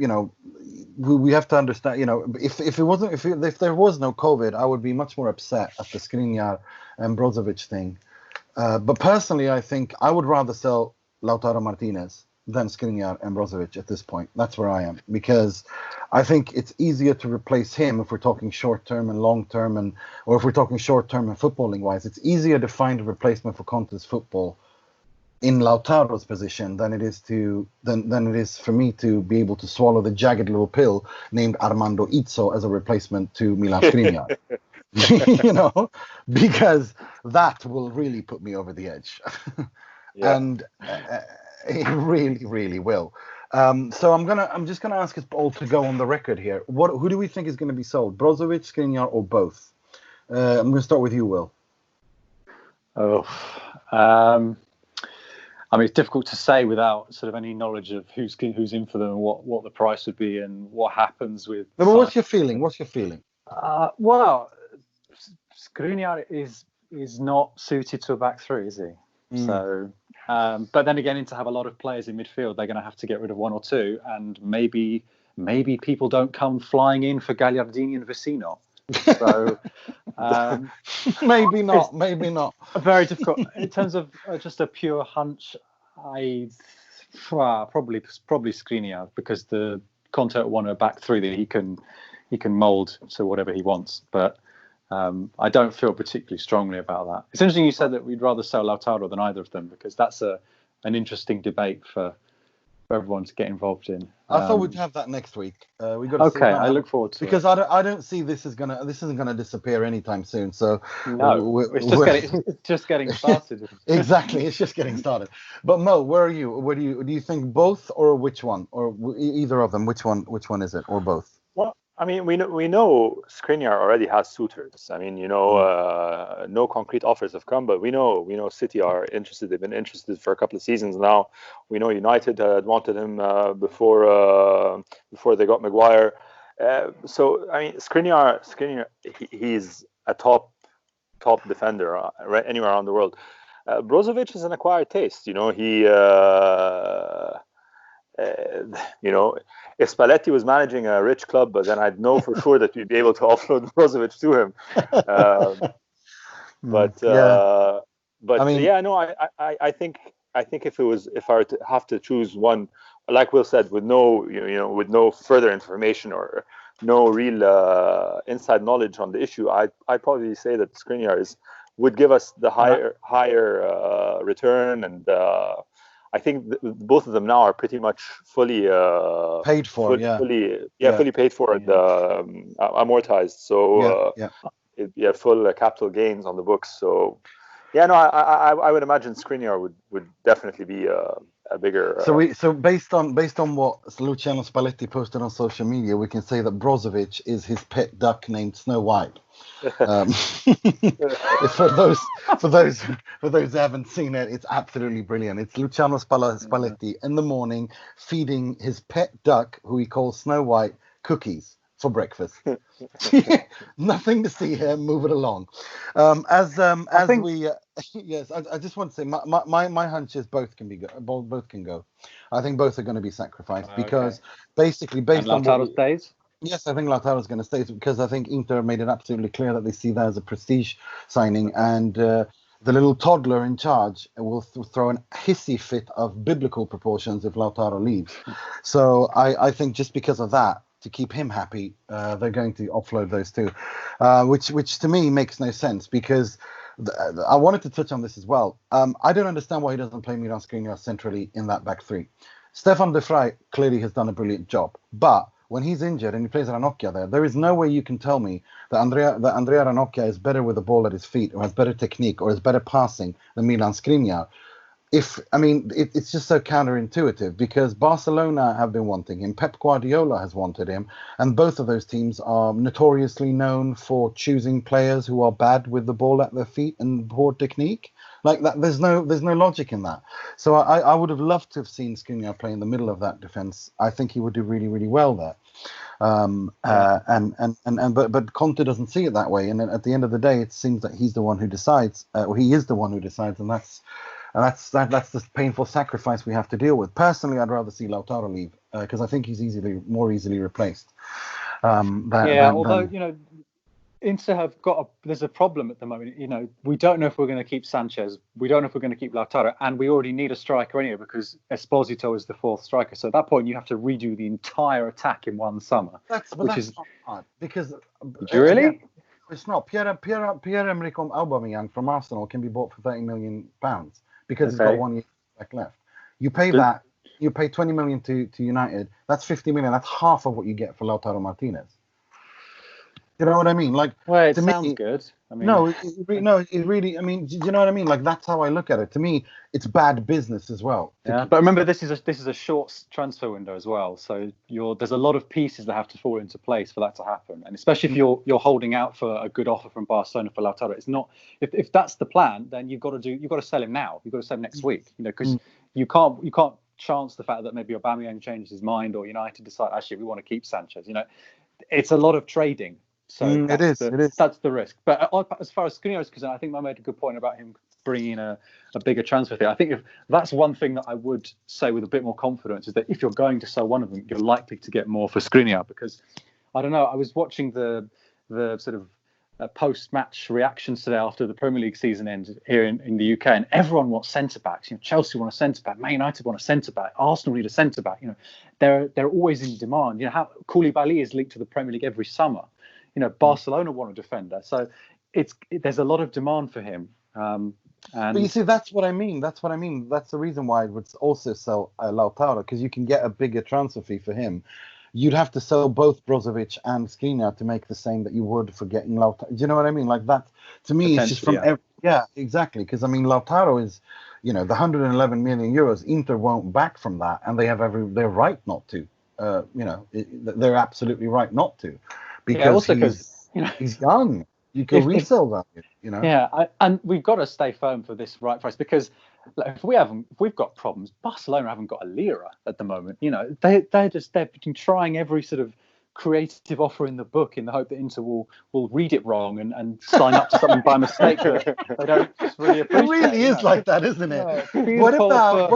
we have to understand. If there was no COVID, I would be much more upset at the Skriniar and Brozovic thing. But personally, I think I would rather sell Lautaro Martinez than Skriniar and Brozovic at this point. That's where I am, because I think it's easier to replace him if we're talking short term and long term, or if we're talking short term and footballing wise. It's easier to find a replacement for Conte's football in Lautaro's position than it is for me to be able to swallow the jagged little pill named Armando Izzo as a replacement to Milan Skriniar. Because that will really put me over the edge. And it really, really will. So I'm just gonna ask us all to go on the record here. Who do we think is going to be sold? Brozovic, Skriniar, or both? I'm going to start with you, Will. It's difficult to say without sort of any knowledge of who's in for them and what the price would be and what happens with. But what's your feeling? Well, Skriniar is not suited to a back three, is he? So, but then again, to have a lot of players in midfield, they're going to have to get rid of one or two, and maybe people don't come flying in for Gagliardini and Vecino. So maybe not. Very difficult in terms of just a pure hunch. Probably Skriniar, because the Conte want a back three that he can mould to whatever he wants, but. I don't feel particularly strongly about that. It's interesting you said that we'd rather sell Lautaro than either of them, because that's an interesting debate for everyone to get involved in. I thought we'd have that next week. We got. Okay, I look forward to because it. I don't see this isn't gonna disappear anytime soon. So no, it's just getting started. Exactly, it's just getting started. But Mo, where are you? Do you think both, or which one, or either of them? Which one is it, or both? Well, I mean, we know Skriniar already has suitors. I mean, no concrete offers have come, but we know City are interested. They've been interested for a couple of seasons now. We know United had wanted him before they got Maguire. So I mean, Skriniar, he's a top defender anywhere around the world. Brozovic is an acquired taste. If Spalletti was managing a rich club, but then I'd know for sure that we'd be able to offload Brozovic to him. I think if I were to have to choose one, like Will said, with no further information or no real inside knowledge on the issue, I'd probably say that Skriniar would give us the higher return, and I think both of them now are pretty much fully paid for, fully paid for and amortized. So full capital gains on the books. So I would imagine Skriniar would definitely be a bigger. So based on what Luciano Spalletti posted on social media, we can say that Brozovic is his pet duck named Snow White. For those who haven't seen it, it's absolutely brilliant. It's Luciano Spalletti in the morning feeding his pet duck, who he calls Snow White, cookies for breakfast. Nothing to see here. Move it along. I just want to say my hunch is both can go. I think both are going to be sacrificed because basically based on Lautaro stays. Yes, I think Lautaro's going to stay because I think Inter made it absolutely clear that they see that as a prestige signing, and the little toddler in charge will throw a hissy fit of biblical proportions if Lautaro leaves. So I think just because of that, to keep him happy, they're going to offload those two, which to me makes no sense because I wanted to touch on this as well. I don't understand why he doesn't play Milan Skriniar centrally in that back three. Stefan de Vrij clearly has done a brilliant job, but when he's injured and he plays Ranocchia there is no way you can tell me that Andrea Ranocchia is better with the ball at his feet or has better technique or has better passing than Milan Skriniar. It's just so counterintuitive because Barcelona have been wanting him, Pep Guardiola has wanted him, and both of those teams are notoriously known for choosing players who are bad with the ball at their feet and poor technique. Like that, there's no logic in that. So I would have loved to have seen Skriniar play in the middle of that defense. I think he would do really, really well there. But Conte doesn't see it that way. And at the end of the day, it seems that he's the one who decides. He is the one who decides, and that's the painful sacrifice we have to deal with. Personally, I'd rather see Lautaro leave because I think he's more easily replaced. Inter have there's a problem at the moment. We don't know if we're going to keep Sanchez. We don't know if we're going to keep Lautaro, and we already need a striker anyway because Esposito is the fourth striker. So at that point, you have to redo the entire attack in one summer. That's not hard because. Do you really? Again, it's not. Pierre-Emerick Aubameyang from Arsenal can be bought for £30 million because he's got 1 year left. You pay that. You pay 20 million to United. That's 50 million. That's half of what you get for Lautaro Martinez. You know what I mean? Like, well, it sounds good. I mean, it really. I mean, do you know what I mean? Like, that's how I look at it. To me, it's bad business as well. Yeah, but remember, this is a short transfer window as well. So there's a lot of pieces that have to fall into place for that to happen. And especially if you're holding out for a good offer from Barcelona for Lautaro, it's not. If that's the plan, then you've got to sell him now. You've got to sell him next week. Because you can't chance the fact that maybe Aubameyang changes his mind or United decide actually we want to keep Sanchez. It's a lot of trading. So it is. That's the risk. But as far as Skriniar is concerned, I think I made a good point about him bringing a bigger transfer fee. I think if that's one thing that I would say with a bit more confidence is that if you're going to sell one of them, you're likely to get more for Skriniar because I don't know. I was watching the sort of post-match reactions today after the Premier League season ended here in the UK, and everyone wants centre backs. Chelsea want a centre back, Man United want a centre back, Arsenal need a centre back. They're always in demand. How Koulibaly is linked to the Premier League every summer. Barcelona want a defender, so there's a lot of demand for him. But you see, that's what I mean. That's the reason why I would also sell Lautaro, because you can get a bigger transfer fee for him. You'd have to sell both Brozovic and Skriniar to make the same that you would for getting Lautaro. Do you know what I mean? Like that, to me, it's just from exactly. Because I mean, Lautaro is, the 111 million euros. Inter won't back from that, and they have their right not to. They're absolutely right not to. Because he's young. You can resell that, Yeah, and we've got to stay firm for this right price because if we've got problems. Barcelona haven't got a lira at the moment. They've been trying every sort of creative offer in the book in the hope that Inter will read it wrong and sign up to something by mistake that they don't really appreciate. It really is like that, isn't it? What about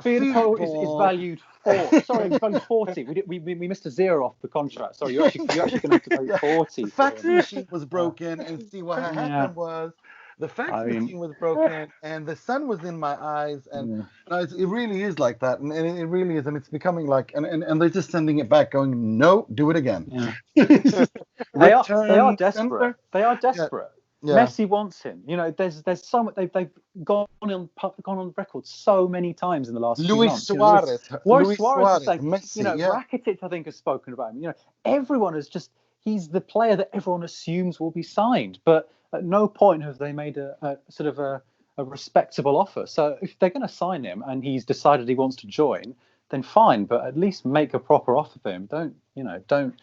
Firpo is valued 4? Sorry, it's valued 40. We missed a 0 off the contract. Sorry, you're actually going to have to pay 40. The fax machine was broken, and see what happened was. The fax machine was broken, and the sun was in my eyes, and it really is like that, and it really is, and it's becoming like, and they're just sending it back, going, no, do it again. Yeah. They are desperate. They are desperate. Yeah. Messi wants him. There's so much they've gone on record so many times in the last few months. Luis Suarez, Messi, Rakitic, I think, has spoken about him. Everyone is just. He's the player that everyone assumes will be signed, but at no point have they made a sort of a respectable offer. So if they're going to sign him and he's decided he wants to join, then fine, but at least make a proper offer for him. Don't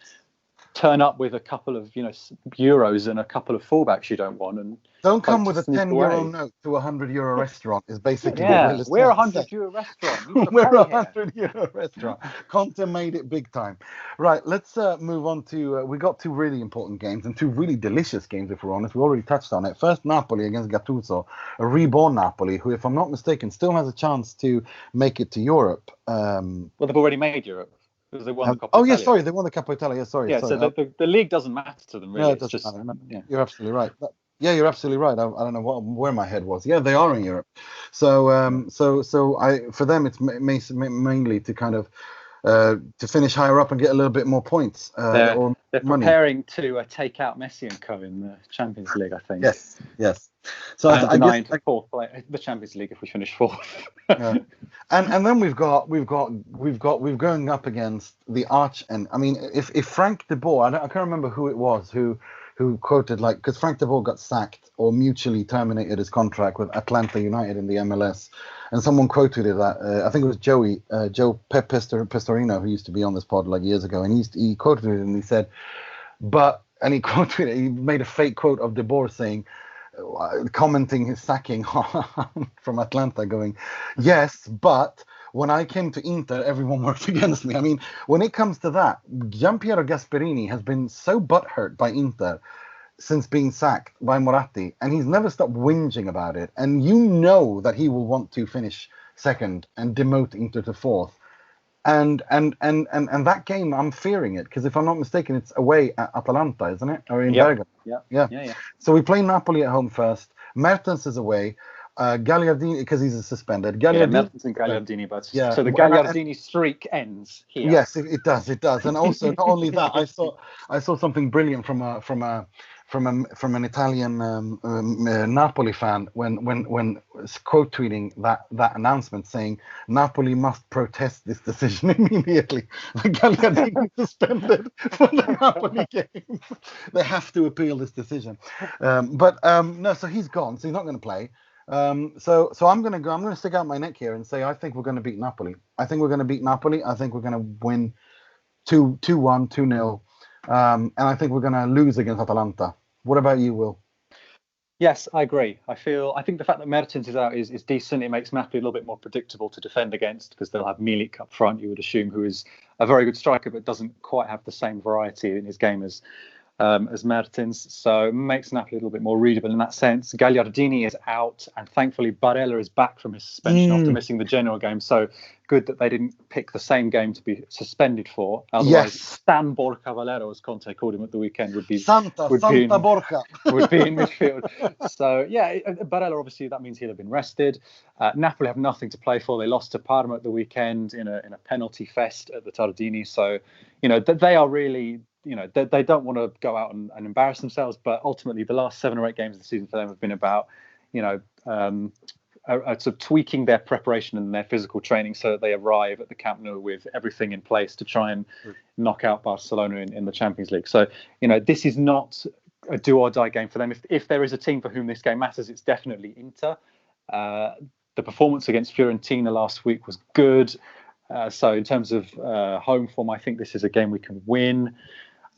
turn up with a couple of euros and a couple of fullbacks you don't want, and don't come with a €10 note to a €100 restaurant. Is basically what we're a €100 restaurant. We're a €100 restaurant. Conte made it big time. Right, let's move on to. We got 2 really important games and 2 really delicious games. If we're honest, we already touched on it. First, Napoli against Gattuso, a reborn Napoli, who, if I'm not mistaken, still has a chance to make it to Europe. Well, they've already made Europe. They won the Coppa Italia. Sorry, they won the Coppa Italia. Sorry. So the league doesn't matter to them, really. No, it doesn't matter. Yeah. You're absolutely right. You're absolutely right. I don't know where my head was. Yeah, they are in Europe. So for them, it's mainly to kind of to finish higher up and get a little bit more points. They're preparing to take out Messi and co in the Champions League, I think. Yes. So I guess fourth, the Champions League if we finish 4th. Yeah. And then we've going up against the arch, and I mean if Frank de Boer, I can't remember who it was who quoted, because Frank de Boer got sacked or mutually terminated his contract with Atlanta United in the MLS, and someone quoted it that I think it was Joe Pestorino, who used to be on this pod years ago, and he quoted it and he said, he quoted it, he made a fake quote of de Boer saying, commenting his sacking from Atlanta, going, yes, but when I came to Inter, everyone worked against me. I mean, when it comes to that, Gianpiero Gasperini has been so butthurt by Inter since being sacked by Moratti, and he's never stopped whinging about it. And that he will want to finish second and demote Inter to 4th. And that game, I'm fearing it because if I'm not mistaken, it's away at Atalanta, isn't it? Or in Bergamo? Yeah. So we play Napoli at home first. Mertens is away. Gagliardini, because he's suspended. Mertens and Gagliardini both. Yeah. So the Gagliardini streak ends here. Yes, it does. And also, not only that, I saw something brilliant from an Italian Napoli fan when quote tweeting that announcement, saying Napoli must protest this decision immediately. Gagliardini suspended for the Napoli games. They have to appeal this decision. No, so he's gone. So he's not going to play. So I'm going to stick out my neck here and say I think we're going to beat Napoli. I think we're going to win 2-1, 2-0. And I think we're going to lose against Atalanta. What about you, Will? Yes, I agree. I think the fact that Mertens is out is decent. It makes Napoli a little bit more predictable to defend against because they'll have Milik up front, you would assume, who is a very good striker but doesn't quite have the same variety in his game as Mertens, so it makes Napoli a little bit more readable in that sense. Gagliardini is out, and thankfully Barella is back from his suspension after missing the Genoa game. So good that they didn't pick the same game to be suspended for. Otherwise, Stan Borja Valero, as Conte called him at the weekend, would be Santa Borja would be in midfield. So yeah, Barella obviously that means he'll have been rested. Napoli have nothing to play for. They lost to Parma at the weekend in a penalty fest at the Tardini. So they are really. They don't want to go out and embarrass themselves, but ultimately the last 7 or 8 games of the season for them have been about, sort of tweaking their preparation and their physical training so that they arrive at the Camp Nou with everything in place to try and knock out Barcelona in the Champions League. So, this is not a do or die game for them. If there is a team for whom this game matters, it's definitely Inter. The performance against Fiorentina last week was good. So in terms of home form, I think this is a game we can win.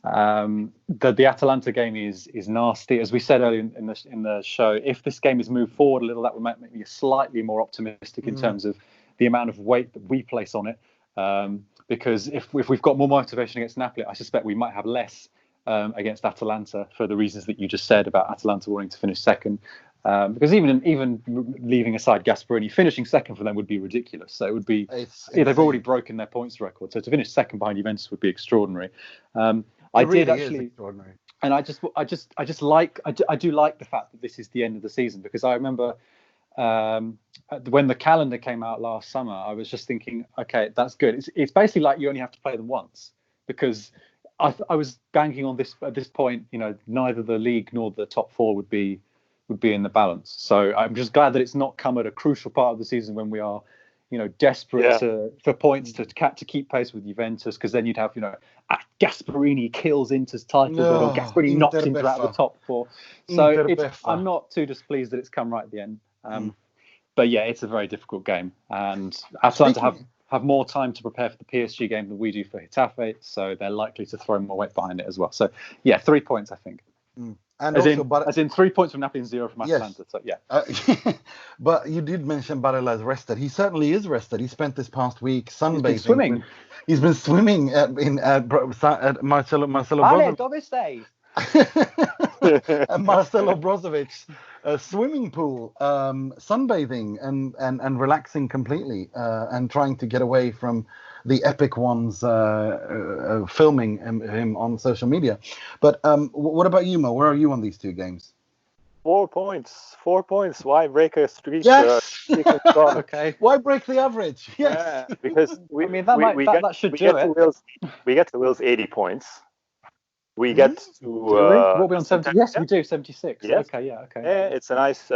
The Atalanta game is nasty, as we said earlier in the show. If this game is moved forward a little, that would make me slightly more optimistic in terms of the amount of weight that we place on it. Because if we've got more motivation against Napoli, I suspect we might have less against Atalanta for the reasons that you just said about Atalanta wanting to finish second. Because even leaving aside Gasperini, finishing second for them would be ridiculous. So it would be they've already broken their points record. So to finish second behind Juventus would be extraordinary. I do like the fact that this is the end of the season, because I remember when the calendar came out last summer, I was just thinking, okay, that's good. It's basically like you only have to play them once, because I was banking on this at this point. Neither the league nor the top 4 would be in the balance. So I'm just glad that it's not come at a crucial part of the season when we are, desperate for points to keep pace with Juventus, because then you'd have, Gasperini kills Inter's title, or Gasperini knocks Inter out of the top 4. So I'm not too displeased that it's come right at the end. But yeah, it's a very difficult game, and Atalanta have more time to prepare for the PSG game than we do for Getafe, so they're likely to throw more weight behind it as well. So yeah, 3 points, I think. And as in 3 points from Napoli and 0 from Atalanta. So yeah. But you did mention Barella is rested. He certainly is rested. He spent this past week sunbathing. He's been swimming at Marcelo Brozovic. And Marcelo Brozovic's swimming pool, sunbathing and relaxing completely, and trying to get away from the epic ones filming him on social media. But what about you, Mo? Where are you on these 2 games? 4 points. 4 points. Why break a streak? Yes. Okay. Why break the average? Yes. Yeah, because we get to Will's 80 points. We get to what we on 70? Yes, we do 76. Yes. Okay, yeah, okay. Yeah, it's a nice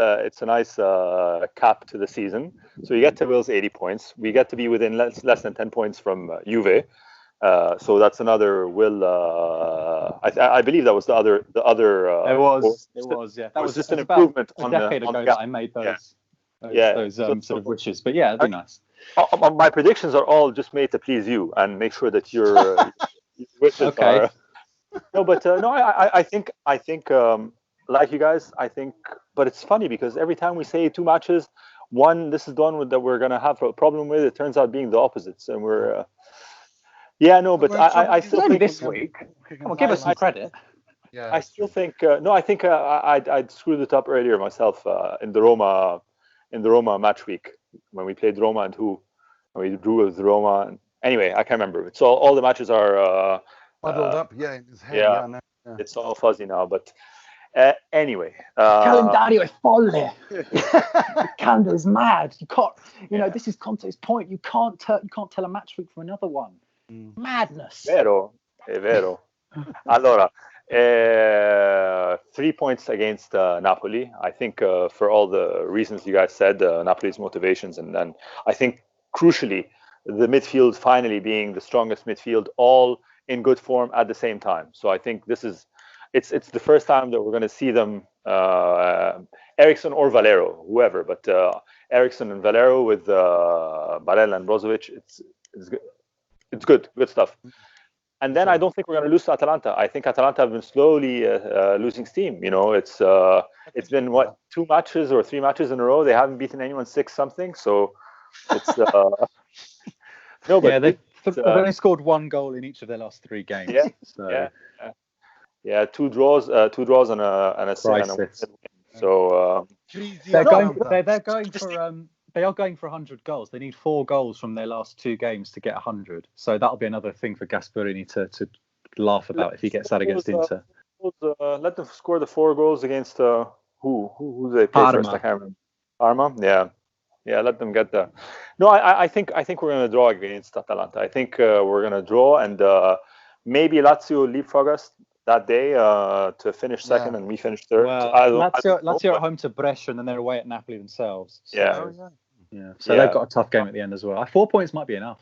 cap to the season. So you get to Will's 80 points. We get to be within less than 10 points from Juve. So that's another Will. I believe that was the other. It was. Yeah, that was just an improvement on a decade ago that I made those. Those sort of wishes. But yeah, it'd be nice. My predictions are all just made to please you and make sure that your wishes are. No, but I think like you guys, I think, but it's funny because every time we say 2 matches, this is the one that we're gonna have a problem with. It turns out being the opposites, and we're but I still think this week. Come on, give us some credit. Yeah, I still think I think I'd screwed it up earlier myself in the Roma match week when we played Roma and we drew with Roma. Anyway, I can't remember. So all the matches are Muddled up, yeah, in his head. yeah. No, yeah. It's all fuzzy now. But anyway, Calendario è folle. The calendar is mad. You can't. You know, this is Conte's point. You can't tell a match week from another one. Madness. Vero, è vero. Allora, 3 points against Napoli. I think for all the reasons you guys said, Napoli's motivations, and then I think crucially the midfield finally being the strongest midfield, all in good form at the same time. So I think this is it's the first time that we're going to see them, Eriksson or Valero, whoever, but Eriksson and Valero with Barella and Brozovic. It's good stuff. And then I don't think we're going to lose to Atalanta. I think Atalanta have been slowly losing steam. You know, it's been 2 matches or 3 matches in a row. They haven't beaten anyone 6-something. So it's no, but they've only scored 1 goal in each of their last 3 games. Yeah, so. yeah, 2 draws and a win. So they're going for. They are going for 100 goals. They need 4 goals from their last 2 games to get 100. So that'll be another thing for Gasperini to laugh about if he gets that against Inter. Let them score the 4 goals against who they play first? I can't remember. Parma, yeah. Let them get that. No, I think we're going to draw against Atalanta. I think we're going to draw, and maybe Lazio leapfrog us that day to finish second and we finish third. Well, Lazio at home to Brescia and then they're away at Napoli themselves. So, So they've got a tough game at the end as well. 4 points might be enough.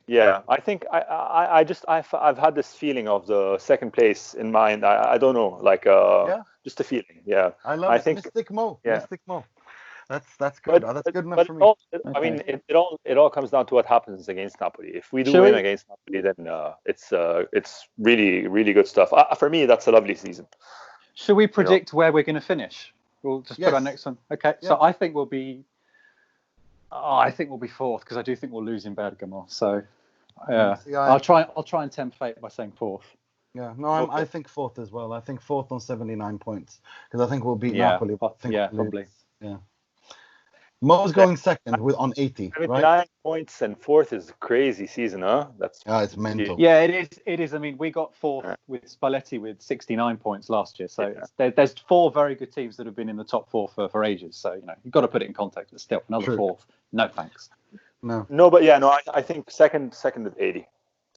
Yeah, I think I've had this feeling of the second place in mind. I don't know, like just a feeling. Yeah, I think Mystic Mo. Yeah. Mystic Mo. That's good. That's good enough for me. I mean, it all comes down to what happens against Napoli. If we do win against Napoli, then it's really, really good stuff. For me, that's a lovely season. Should we predict where we're going to finish? We'll just put our next one. Okay, so I think we'll be 4th because I do think we'll lose in Bergamo. So I'll try and tempt fate by saying 4th. Yeah, no, I think 4th as well. I think 4th on 79 points because I think we'll beat Napoli. Probably. Yeah. Mo's going second on 80, right? 9 points and 4th is a crazy season, huh? It's mental. Yeah, it is. I mean, we got 4th with Spalletti with 69 points last year. So there's 4 very good teams that have been in the top 4 for ages. So, you know, you've got to put it in context. But still, another 4th. No, thanks. No, but I think second at 80.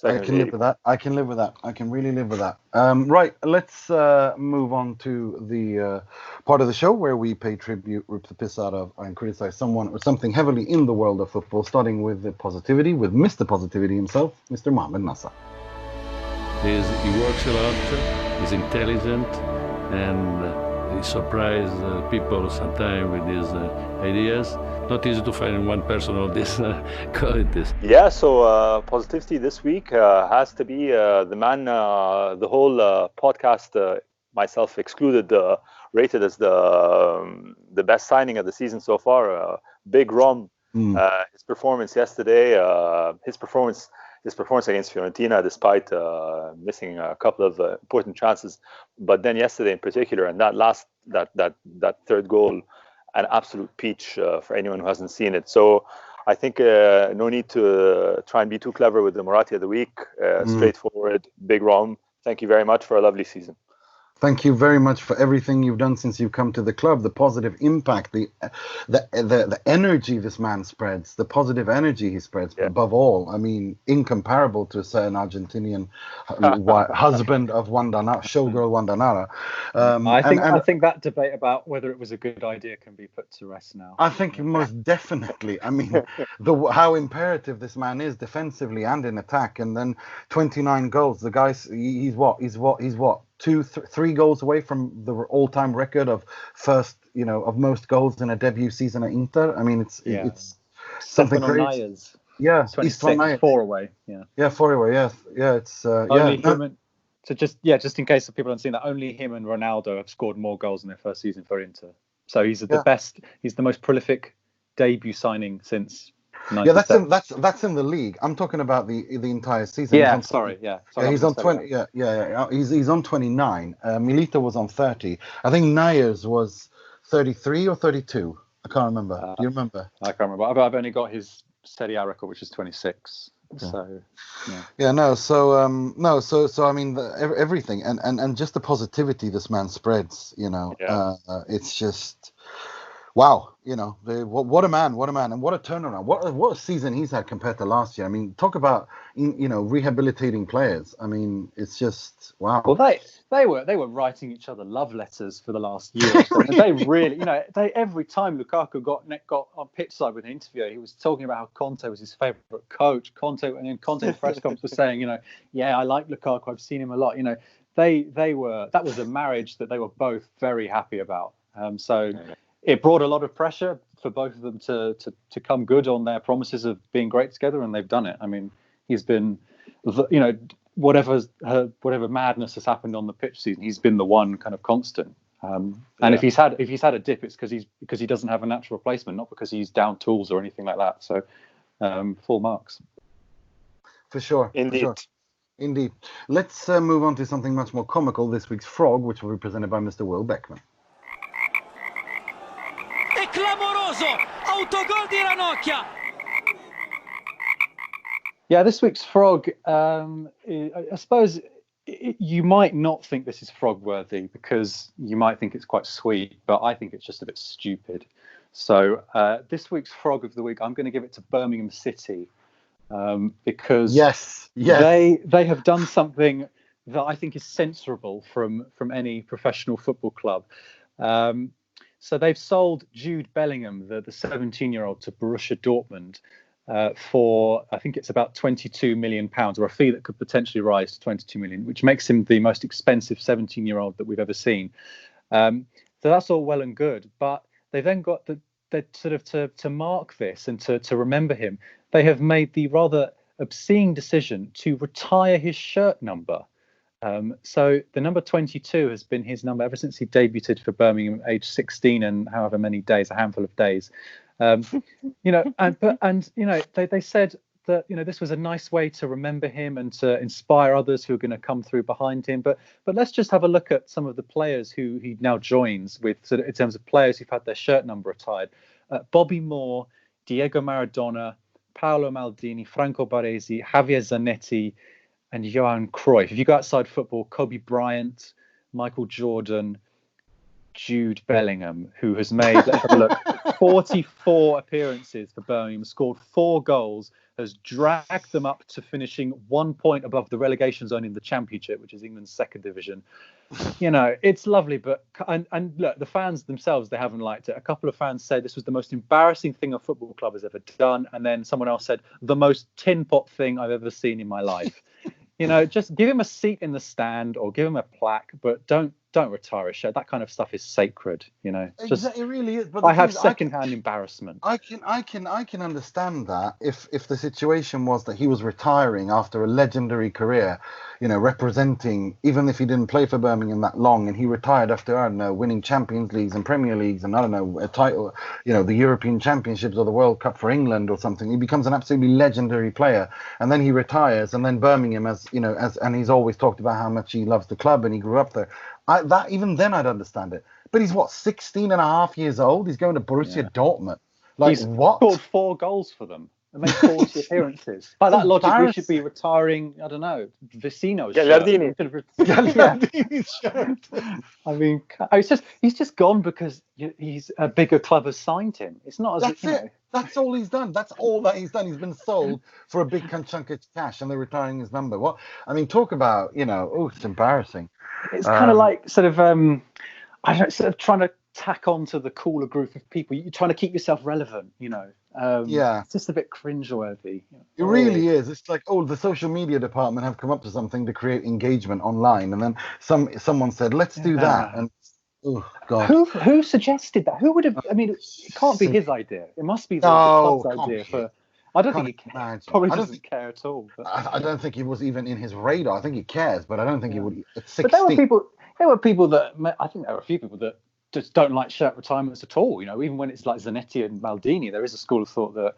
I can live with that. I can live with that. I can really live with that. Right, let's move on to the part of the show where we pay tribute, rip the piss out of, and criticize someone or something heavily in the world of football, starting with the positivity, with Mr. Positivity himself, Mr. Mohamed Nassa. He works a lot, he's intelligent, and he surprises people sometimes with his ideas. Not easy to find one person of this qualities. Yeah, so positivity this week has to be the man, the whole podcast, myself excluded, rated as the best signing of the season so far. Big Rom, his performance yesterday, his performance against Fiorentina, despite missing a couple of important chances, but then yesterday in particular, and that third goal. An absolute peach for anyone who hasn't seen it. So I think no need to try and be too clever with the Moratti of the week. Straightforward, big Rom. Thank you very much for a lovely season. Thank you very much for everything you've done since you've come to the club, the positive impact, the energy this man spreads, the positive energy he spreads, above all. I mean, incomparable to a certain Argentinian husband of Wandanara, showgirl Wandanara. I think that debate about whether it was a good idea can be put to rest now. I think most definitely. I mean, how imperative this man is defensively and in attack, and then 29 goals. The guy's he's what? 2-3 goals away from the all-time record of most goals in a debut season at Inter. I mean, it's something crazy. Yeah, 26, 4 away. Yeah, 4 away. Yeah. It's So just in case people haven't seen that, only him and Ronaldo have scored more goals in their first season for Inter. So he's the best. He's the most prolific debut signing since. Yeah, that's in the league. I'm talking about the entire season. Sorry, he's on 20. He's on 29. Milito was on 30. I think Nyers was 33 or 32. I can't remember. Do you remember? I can't remember. I've only got his Serie A record, which is 26. So so I mean everything and just the positivity this man spreads, it's just wow, what a man, and what a turnaround, what a season he's had compared to last year. I mean, talk about rehabilitating players. I mean, it's just wow. Well, they were writing each other love letters for the last year or so. They really, every time Lukaku got on pitch side with an interview, he was talking about how Conte was his favourite coach. Conte in the press conference was saying, yeah, I like Lukaku. I've seen him a lot. That was a marriage that they were both very happy about. It brought a lot of pressure for both of them to come good on their promises of being great together, and they've done it. I mean, he's been, whatever madness has happened on the pitch season, he's been the one kind of constant. And if he's had a dip, it's because he doesn't have a natural replacement, not because he's down tools or anything like that. So full marks. For sure. Indeed. Let's move on to something much more comical. This week's frog, which will be presented by Mr. Will Beckman. Autogol di Ranocchia. Yeah, this week's frog, I suppose you might not think this is frog-worthy because you might think it's quite sweet, but I think it's just a bit stupid. So this week's frog of the week, I'm going to give it to Birmingham City because they have done something that I think is censorable from any professional football club. So they've sold Jude Bellingham, the 17-year-old, to Borussia Dortmund for, I think it's about £22 million, or a fee that could potentially rise to 22 million, which makes him the most expensive 17-year-old that we've ever seen. So that's all well and good, but they then got to mark this and to remember him. They have made the rather obscene decision to retire his shirt number. So the number 22 has been his number ever since he debuted for Birmingham, age 16 and however many days, a handful of days. They said that this was a nice way to remember him and to inspire others who are going to come through behind him. But let's just have a look at some of the players who he now joins with, in terms of players who've had their shirt number retired: Bobby Moore, Diego Maradona, Paolo Maldini, Franco Baresi, Javier Zanetti, and Johan Cruyff. If you go outside football, Kobe Bryant, Michael Jordan, Jude Bellingham, who has made, let's have a look, 44 appearances for Birmingham, scored 4 goals, has dragged them up to finishing 1 point above the relegation zone in the Championship, which is England's second division. It's lovely, but and look, the fans themselves, they haven't liked it. A couple of fans said this was the most embarrassing thing a football club has ever done, and then someone else said the most tin pot thing I've ever seen in my life. Just give him a seat in the stand or give him a plaque, but don't retire a shirt. That kind of stuff is sacred, Exactly, it really is. But I have secondhand embarrassment. I can understand that if the situation was that he was retiring after a legendary career, representing, even if he didn't play for Birmingham that long, and he retired after, I don't know, winning Champions Leagues and Premier Leagues and, I don't know, a title, the European Championships or the World Cup for England or something. He becomes an absolutely legendary player, and then he retires, and then Birmingham, and he's always talked about how much he loves the club and he grew up there. Even then I'd understand it. But he's 16 and a half years old. He's going to Borussia Dortmund. He's scored 4 goals for them and made 40 appearances. By that logic, we should be retiring, I don't know, Vecino's shirt. Gallardini's shirt. I mean, he's just gone because he's a bigger club has signed him. It's not as That's all he's done. That's all that he's done. He's been sold for a big chunk of cash, and they're retiring his number. Talk about, it's embarrassing. It's kind of like sort of trying to tack on to the cooler group of people. You're trying to keep yourself relevant, It's just a bit cringeworthy. It really is. It's like, the social media department have come up with something to create engagement online, and then someone said, let's do that. And oh God, who suggested that? Who would have? I mean, it can't be his idea. It must be the club's idea. I don't think he cares. Probably doesn't care at all. But. I don't think it was even in his radar. I think he cares, but I don't think he would. At 16. But there were people that, I think there were a few people that just don't like shirt retirements at all. Even when it's like Zanetti and Maldini, there is a school of thought that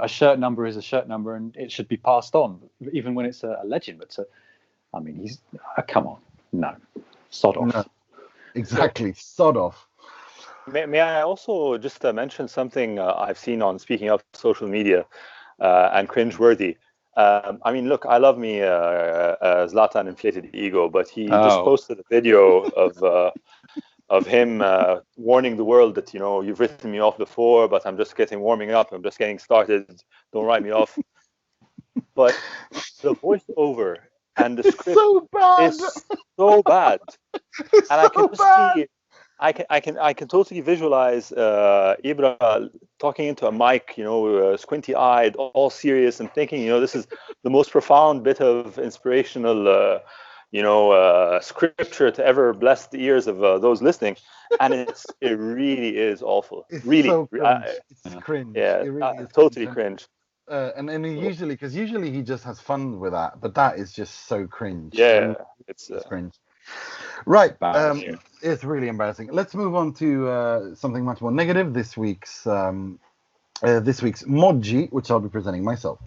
a shirt number is a shirt number and it should be passed on, even when it's a legend. But he's come on, no, sod off. No, exactly, sod off. May I also just mention something I've seen on, speaking of social media and cringeworthy. I mean, look, I love me Zlatan inflated ego, but he just posted a video of him warning the world that, you've written me off before, but I'm just warming up. I'm just getting started. Don't write me off. But the voiceover and the script is so bad. And I can just see, I can totally visualize Ibra talking into a mic, squinty-eyed, all serious, and thinking, this is the most profound bit of inspirational, scripture to ever bless the ears of those listening, and it really is awful. It's really, so cringe. It's cringe. Yeah, it really is totally cringe. And usually he just has fun with that, but that is just so cringe. Yeah, it's cringe. Right, it's really embarrassing. Let's move on to something much more negative. This week's Moggi, which I'll be presenting myself.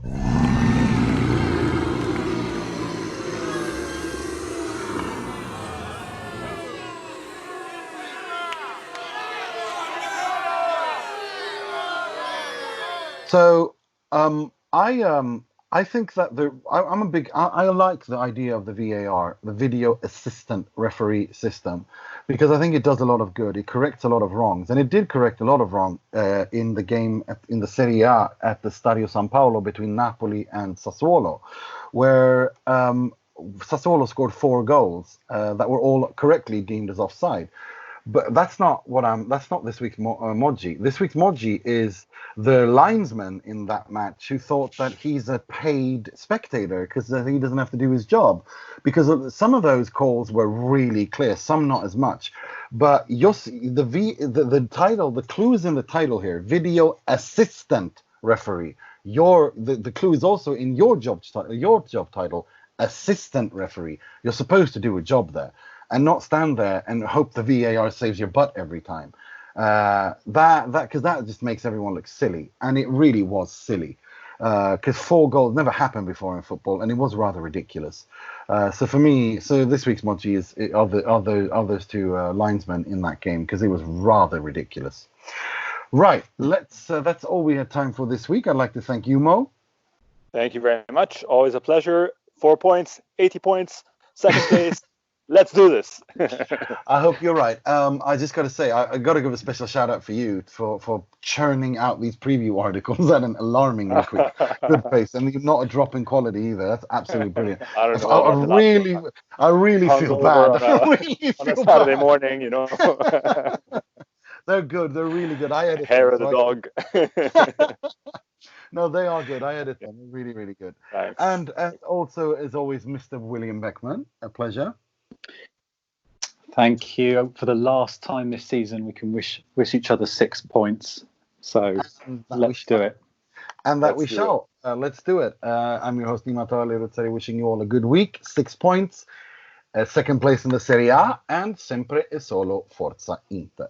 So I think that I like the idea of the VAR, the video assistant referee system, because I think it does a lot of good. It corrects a lot of wrongs, and it did correct a lot of wrong in the game in the Serie A at the Stadio San Paolo between Napoli and Sassuolo, where Sassuolo scored 4 goals that were all correctly deemed as offside. But that's not this week's Moggi. This week's Moggi is the linesman in that match who thought that he's a paid spectator because he doesn't have to do his job. Because some of those calls were really clear, some not as much. But the title, the clue is in the title here: video assistant referee. The clue is also in your job title, assistant referee. You're supposed to do a job there, and not stand there and hope the VAR saves your butt every time. Because that just makes everyone look silly, and it really was silly. Because 4 goals never happened before in football, and it was rather ridiculous. So for me, this week's Moggi is of those 2 linesmen in that game, because it was rather ridiculous. Right, that's all we had time for this week. I'd like to thank you, Mo. Thank you very much. Always a pleasure. 4 points, 80 points, second place. Let's do this. I hope you're right. I just got to say, I got to give a special shout out for you for churning out these preview articles at an alarmingly good pace, and not a drop in quality either. That's absolutely brilliant. I don't know. I really feel bad. On a Saturday morning, They're good. They're really good. I edit hair of the dog. No, they are good. I edit them. They're really, really good. Thanks. And also, as always, Mr. William Beckman. A pleasure. Thank you. For the last time this season, we can wish each other 6 points. So let's do it. And that we shall. Let's do it. I'm your host, Nima, wishing you all a good week. 6 points. Second place in the Serie A. And sempre e solo Forza Inter.